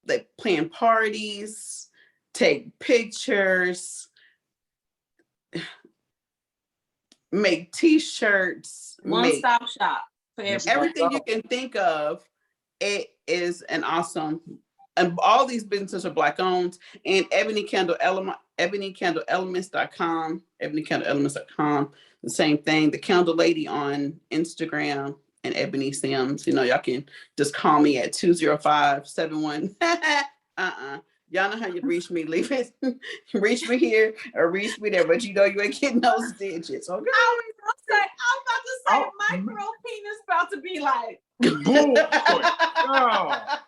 B: They plan parties, take pictures, make t-shirts,
A: one-stop shop for
B: everything you can think of. It is an awesome, and all these businesses are Black owned. And ebonycandleelements.com, the same thing. The Candle Lady on Instagram, and Ebony Sims. Y'all can just call me at 205-71. Y'all know how you reach me. Leave it. Reach me here or reach me there, but you ain't getting those digits. Okay.
A: I was about to say micro penis about to be like.
D: Boom. Oh,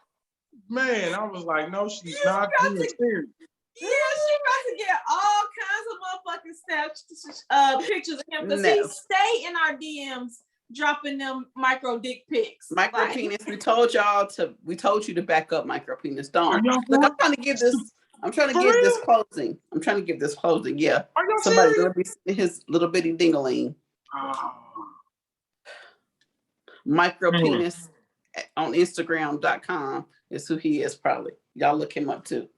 D: man, I was like, no, she's not being serious.
A: Yeah, she about to get all kinds of motherfucking pictures of him because he stay in our DMs dropping them micro dick pics.
B: Micro penis. We told you to back up micro penis. Don't. Look, I'm trying to give this closing. Yeah.
D: Are y'all
B: Somebody's
D: serious?
B: gonna be his little bitty dingaling. Micro penis on Instagram.com is who he is, probably. Y'all look him up too.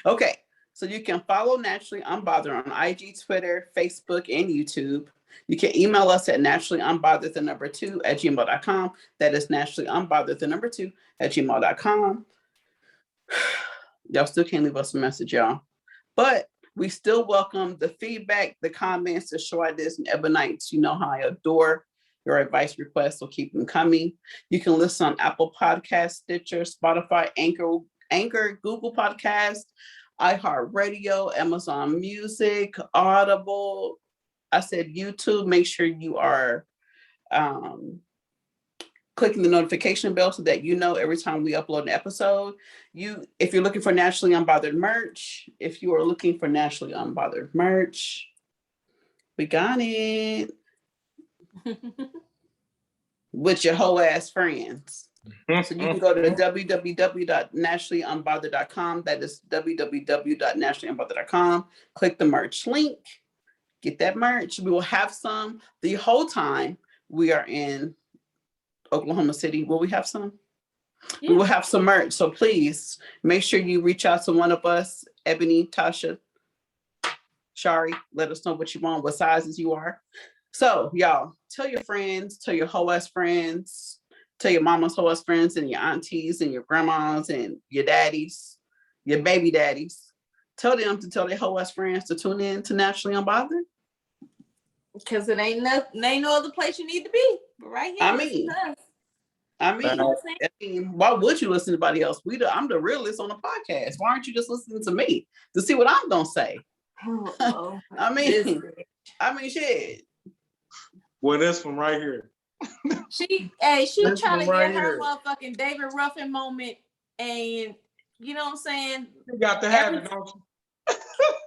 B: Okay, so you can follow Naturally Unbothered on IG, Twitter, Facebook, and YouTube. You can email us at naturallyunbothered2@gmail.com. That is naturallyunbothered2@gmail.com. Y'all still can't leave us a message, y'all. But we still welcome the feedback, the comments, the show ideas, and Ebonites. You know how I adore your advice requests, so keep them coming. You can listen on Apple Podcasts, Stitcher, Spotify, Anchor, Google Podcasts, iHeartRadio, Amazon Music, Audible. I said YouTube. Make sure you are clicking the notification bell so that you know every time we upload an episode. If you're looking for Naturally Unbothered merch, if you are looking for Naturally Unbothered merch, we got it. With your whole ass friends. So you can go to www.naturallyunbothered.com. That is www.naturallyunbothered.com. Click the merch link. Get that merch. We will have some the whole time we are in Oklahoma City. Will we have some? Yeah. We will have some merch. So please make sure you reach out to one of us, Ebony, Tasha, Shari. Let us know what you want, what sizes you are. So y'all, tell your friends, tell your whole ass friends, tell your mama's whole ass friends and your aunties and your grandmas and your daddies, your baby daddies. Tell them to tell their whole ass friends to tune in to Naturally Unbothered.
A: Because it ain't no other place you need to be. But right here.
B: I mean, why would you listen to anybody else? I'm the realist on the podcast. Why aren't you just listening to me to see what I'm gonna say?
A: Oh,
B: I mean, shit.
D: Well, this one right here.
A: She trying to get her motherfucking David Ruffin moment, and you know what I'm saying?
D: You got to have it, don't you?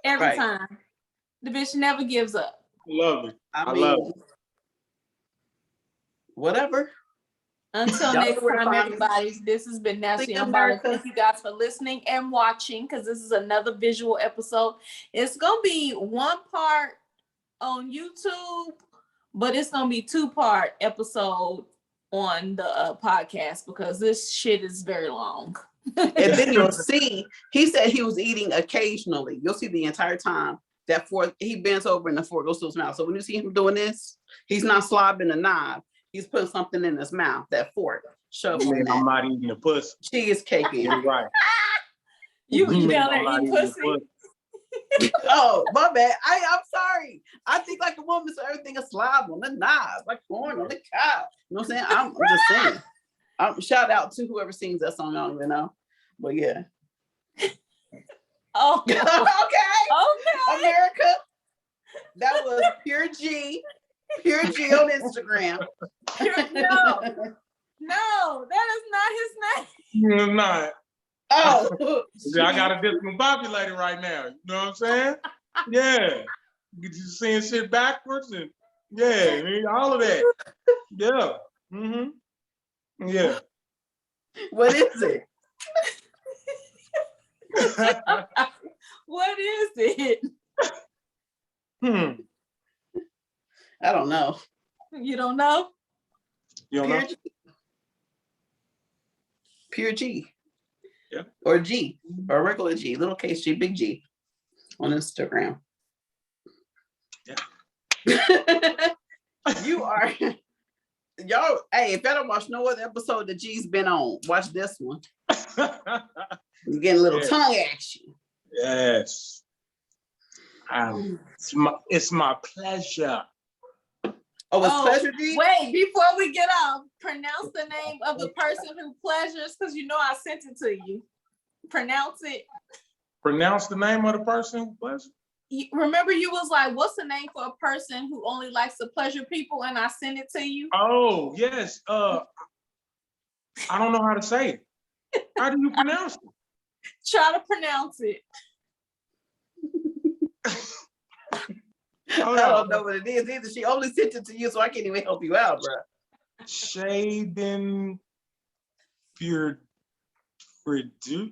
A: Every time. The bitch never gives up.
D: Love it. I love it.
B: Whatever.
A: Until next time, everybody, this has been Naturally Unbothered. Thank you guys for listening and watching, because this is another visual episode. It's going to be one part on YouTube, but it's going to be 2-part episode on the podcast, because this shit is very long.
B: And then you'll see, he said he was eating occasionally. You'll see the entire time that fork, he bends over and the fork goes to his mouth. So when you see him doing this, he's not slobbing a knob. He's putting something in his mouth, that fork. Shoveling that.
D: I'm not eating a pussy.
B: Cheesecake.
D: You're right.
A: You eating pussy.
B: Oh, my bad. I'm sorry. I think like a woman, so everything is slob on the knob, like corn on the cob. You know what I'm saying? I'm just saying. Shout out to whoever sings that song. I don't even know. But yeah.
A: Oh.
B: Okay. America. That was Pure G. Pure G on Instagram.
A: No, that is not his name.
D: You're not.
B: Oh.
D: I got a discombobulated right now. You know what I'm saying? Yeah. You seeing shit backwards and all of that. Yeah. Mm-hmm. Yeah.
B: What is it?
A: What is it?
B: I don't know.
A: You don't know?
D: You don't know?
B: Pure G.
D: Yeah.
B: Or G. Or regular G. Little case G, big G. On Instagram.
D: Yeah.
B: You are. Y'all, hey, if y'all don't watch no other episode that G's been on, watch this one. You're getting a little tongue action.
D: Yes. It's my pleasure.
B: Oh, it's pleasure, G?
A: Wait, before we get off, pronounce the name of the person who pleasures, because you know I sent it to you. Pronounce it.
D: Pronounce the name of the person who pleasures?
A: Remember, you was like, what's the name for a person who only likes to pleasure people, and I sent it to you?
D: Oh, yes. I don't know how to say it. How do you pronounce it?
A: Try to pronounce it.
B: I don't know what it is either. She only sent it to you, so I can't even help you out, bro.
D: Shaden Fredu?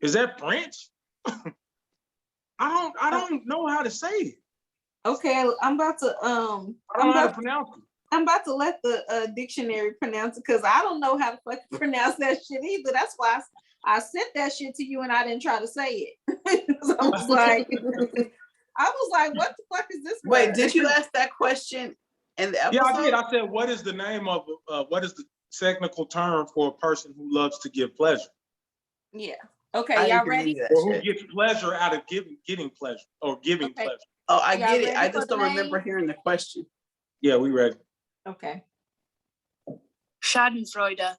D: Is that French? I don't know how to say it.
A: Okay, I'm about to
D: I don't know how to pronounce it.
A: I'm about to let the dictionary pronounce it, because I don't know how to fucking pronounce that shit either. That's why I sent that shit to you and I didn't try to say it. I was like, what the fuck is this?
B: Wait, did you ask that question in the episode?
D: Yeah, I did. I said, what is the name of what is the technical term for a person who loves to give pleasure?
A: Yeah. Okay, y'all ready?
D: Or who gets pleasure out of getting pleasure or giving pleasure?
B: Oh, I get it. I just don't remember hearing the question.
D: Yeah, we ready.
A: Okay.
E: Schadenfreude.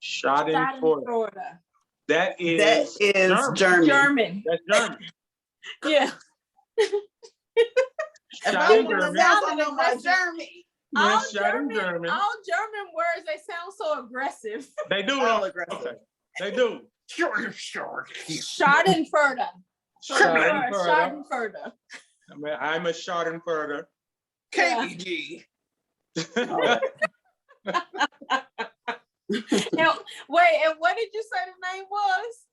D: Schadenfreude. That is
B: is
D: German.
B: German.
A: German.
D: That's German.
A: Yeah.
B: If I
D: Shot in
B: want to
D: German.
B: sound something on my German,
D: Yeah,
A: All
D: shot in German.
A: all German words, they sound so aggressive.
D: They do.
B: all
D: Okay.
B: aggressive.
D: They do.
A: Schadenfreude. Schadenfreude.
D: I'm a Schadenfreude.
B: KBG.
A: Now, wait, and what did you say the name was?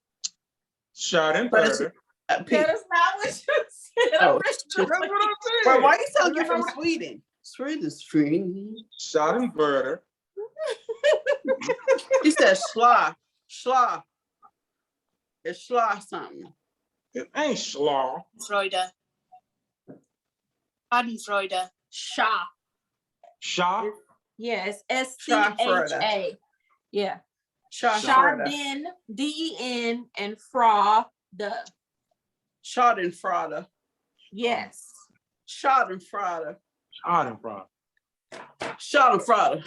D: Schadenfreude.
A: That is not what you said.
B: Oh,
A: originally.
D: That's what I said.
B: But why you sound like you're from Sweden? Sweden's free.
D: Schadenfreude.
B: He said schla. Schla. It's schla something.
D: It ain't slaw.
E: Freude. Schadenfreude.
A: Scha.
D: Shot.
A: Yes, SCHA. Yeah.
B: Schadenfreude.
A: Schaden, DEN, and Fraude.
B: Schadenfreude.
A: Yes.
B: Schadenfreude.
D: Schadenfreude.
B: Schadenfreude.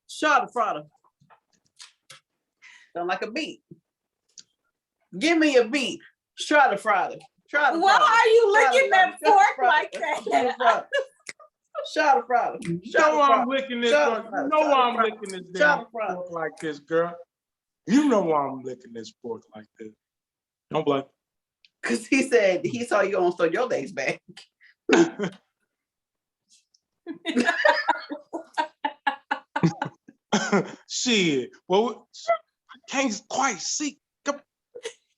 B: Schadenfreude. Sound like a beat. Give me a beat. Schadenfreude. Schadenfreude.
A: Why are you licking that
B: Schadenfreude.
A: fork like that?
B: Schadenfreude.
D: You know why I'm licking this.
B: Schadenfreude.
D: You know why I'm licking this damn
B: Schadenfreude.
D: fork like this, girl. You know why I'm licking this fork like this. Don't blame.
B: Because he said he saw you on your legs back.
D: Shit. Well, I can't quite see.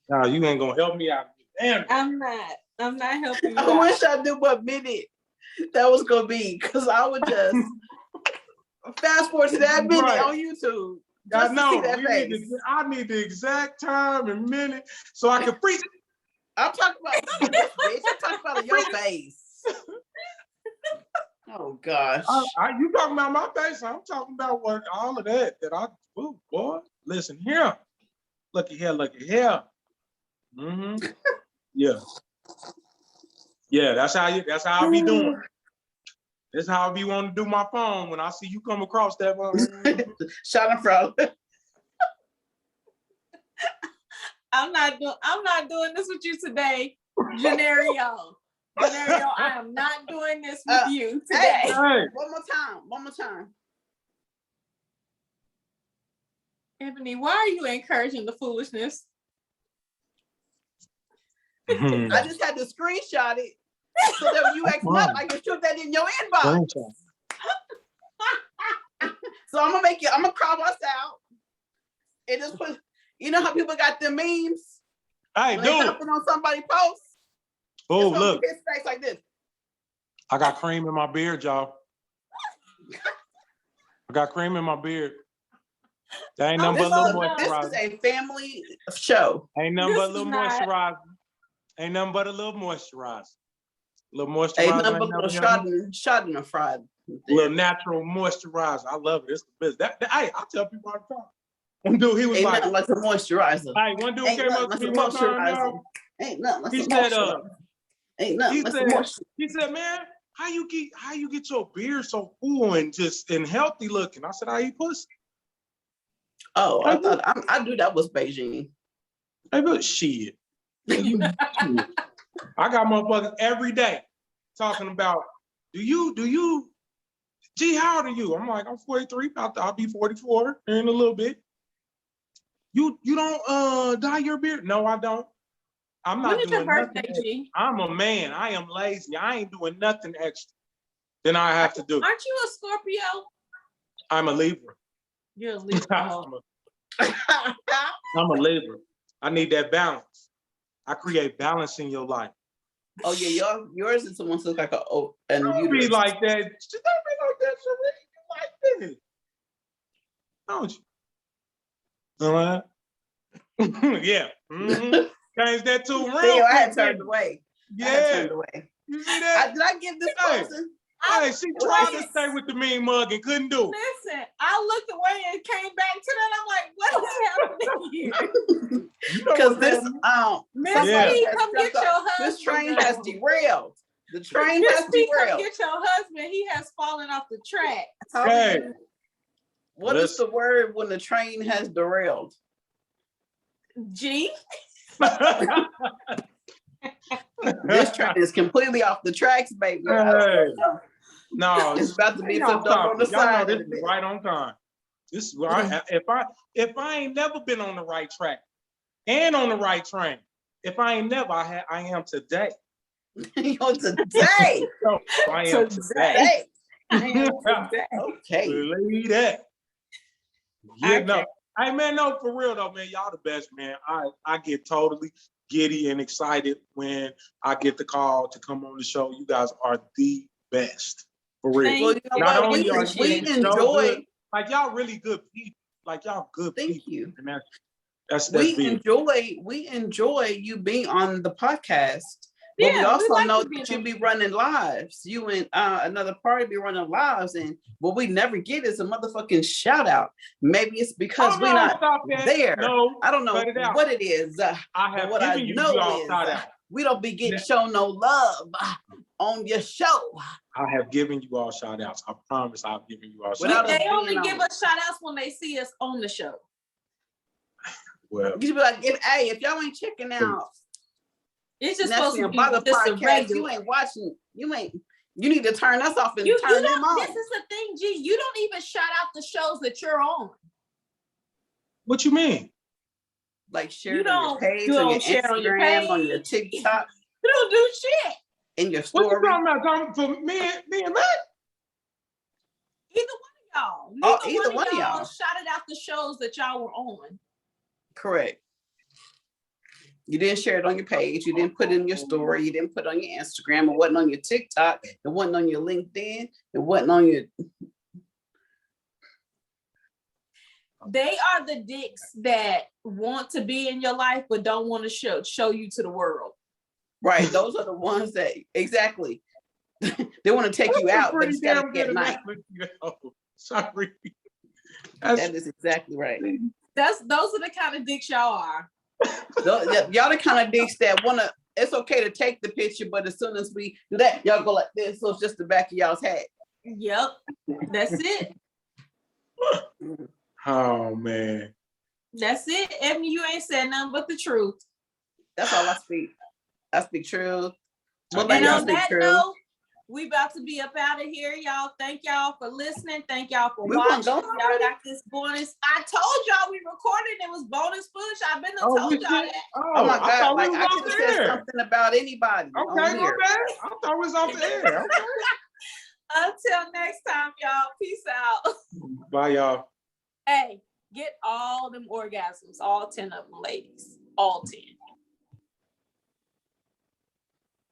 D: No, you ain't gonna help me out. Damn.
A: I'm not helping you.
B: I
A: out.
B: wish I knew what minute that was gonna be, because I would just fast forward to that minute
D: Right.
B: on YouTube.
D: I
B: Just to
D: know.
B: see that face.
D: I need the exact time and minute so I can freeze it.
B: I'm talking about this, bitch. I'm talking about your face. Oh gosh.
D: You talking about my face? I'm talking about what all of that oh boy. Listen here. Looky here, looky here. Mm-hmm. Yeah. Yeah, that's how I be doing. That's how I be wanting to do my phone when I see you come across that one.
B: Schadenfreude.
A: I'm not doing this with you today, Genario. Genario, I am not doing this with you today.
D: Hey.
B: One more time.
A: Ebony, why are you encouraging the foolishness?
B: I just had to screenshot it so that when you ask me up, I can shoot that in your inbox. So I'm gonna crop us out and just put, you know how people got them memes?
D: Hey,
B: When they
D: dude.
B: jumping on somebody's post?
D: Oh,
B: it's gonna
D: look.
B: be his face like this.
D: I got cream in my beard, y'all. I got cream in my beard. That ain't nothing but a little
B: This is
D: moisturizer.
B: a family show.
D: Ain't nothing but a
A: This
D: little
A: is not-
D: moisturizer. Ain't nothing but a little moisturizer. Little
B: Ain't
D: moisturizer.
B: nothing but a Schadenfreude.
D: Little natural moisturizer. I love it. It's the business. Hey, I tell people all the time. One dude, he was
B: Ain't
D: like,
B: nothing like a moisturizer.
D: hey, one dude
B: Ain't
D: came
B: nothing
D: up to
B: like
D: me
B: a
D: one time, y'all.
B: moisturizer. Ain't nothing like
D: He
B: a
D: said,
B: moisturizer. Ain't nothing like a moisturizer.
D: He said, man, how you get your beard so cool and just and healthy looking? I said, I eat pussy.
B: Oh, I thought I knew that was Beijing.
D: Hey, but shit. I got motherfuckers every day talking about, do you, gee, how old are you? I'm like, I'm 43, I'll be 44 in a little bit. You don't dye your beard? No, I don't. I'm not
A: When is your
D: doing nothing.
A: birthday, G?
D: I'm a man. I am lazy. I ain't doing nothing extra than I have to do.
A: Aren't you a Scorpio?
D: I'm a Libra.
A: You're a Libra.
D: I'm a Libra. I need that balance. I create balance in your life.
B: Oh yeah, yours is the one that looks like
D: Don't be like that. Don't be like that, Sheree. You like this. Don't you? All right. Yeah. Mm-hmm. Change that to real
B: See, I had
D: quick,
B: turned
D: didn't
B: away.
D: you?
B: I had
D: Yeah.
B: turned away.
D: You see that?
B: Did I give this
D: Hey.
B: person?
D: Hey, she tried to stay with the mean mug and couldn't do it.
A: Listen, I looked away and came back to that. I'm like, what is happening here?
D: You know
B: Because
D: what's
B: this
D: happening?
A: Miss
D: Yeah.
A: P, come get your husband.
B: This train has derailed. The train
A: Miss
B: has
A: P, come
B: derailed.
A: get your husband. He has fallen off the track.
D: Hey.
B: What is the word when the train has derailed?
A: G.
B: This train is completely off the tracks, baby.
D: Hey. No,
B: It's about to be
D: y'all
B: some dump on the
D: stop it. Y'all know
B: side.
D: this
B: of
D: is
B: it.
D: right on time. This is right. If I ain't never been on the right track and on the right train, if I ain't never, I am today.
B: Yo, today.
D: So I am today.
B: Okay.
D: Believe that. Yeah,
A: Okay.
D: no. Hey man, no, for real though, man. Y'all the best, man. I get totally giddy and excited when I get the call to come on the show. You guys are the best. For real.
A: Thank
B: Well, you know
D: Not
B: what?
D: only are
B: We
D: you so
B: enjoy.
D: good, like y'all really good people. Like y'all good
B: Thank
D: people.
B: you.
D: And that's
B: We
D: big.
B: enjoy you being on the podcast. But we
A: Yeah,
B: also
A: like
B: know
A: to be
B: that you
A: on-
B: be running lives. You and another party be running lives, and what we never get is a motherfucking shout out. Maybe it's because we're not
D: stop that.
B: there.
D: No,
B: I don't know
D: cut it out.
B: what it is.
D: I
B: But
D: have
B: what I
D: given you
B: know
D: all
B: is
D: shout out.
B: we don't be getting shown no love on your show.
D: I have given you all shout outs. I promise I've given you all shout
B: Without
D: outs.
B: us
A: They only
B: being
A: give
B: on.
A: us shout outs when they see us on the show.
D: Well,
B: You be like, if y'all ain't checking out
A: It's just supposed
B: Naturally
A: to be
B: Unbothered
A: just a
B: podcast,
A: regular.
B: you ain't watching. You need to turn us off and
A: You
B: turn them
A: don't.
B: on.
A: This is the thing, G. You don't even shout out the shows that you're on.
D: what you mean?
B: Like share
A: You
B: it on your
A: don't.
B: page,
A: You
B: on your
A: don't share on your
B: Instagram, on your
A: page.
B: TikTok,
A: You don't do shit.
B: in your
D: What you
B: story.
D: talking about? Talking for me and Matt?
A: Either one of y'all.
B: Oh,
A: Neither
B: either
A: one of y'all shouted out the shows that y'all were on.
B: Correct. You didn't share it on your page. You didn't put it in your story. You didn't put it on your Instagram. It wasn't on your TikTok. It wasn't on your LinkedIn. It wasn't on your.
A: They are the dicks that want to be in your life but don't want to show you to the world.
B: Right. Those are the ones that exactly. They want to take you out, but it's got to be at night.
D: Sorry.
B: That is exactly right.
A: Those are the kind of dicks y'all are.
B: Y'all the kind of dicks that want to. It's okay to take the picture, but as soon as we do that, y'all go like this. So it's just the back of y'all's head.
A: Yep. That's it.
D: Oh man.
A: That's it. Ebony, you ain't said nothing but the truth.
B: That's all I speak. I speak truth. Well,
A: And
B: ladies, I
A: on
B: speak
A: that
B: truth.
A: note, we about to be up out of here, y'all. Thank y'all for listening. Thank y'all for
B: We
A: watching.
B: wanna
A: Y'all
B: go
A: got this bonus. I told y'all we recorded. It was bonus footage. I've been told y'all that.
B: Oh my
D: I
B: God!
D: thought
B: Like
D: we was
B: I
D: off
B: could have
D: the
B: said
D: air.
B: something about anybody
D: Okay,
B: on
D: my
B: here.
D: bad. I thought we was off the air. Okay.
A: Until next time, y'all. Peace out.
D: Bye, y'all.
A: Hey, get all them orgasms, all 10 of them, ladies. All 10.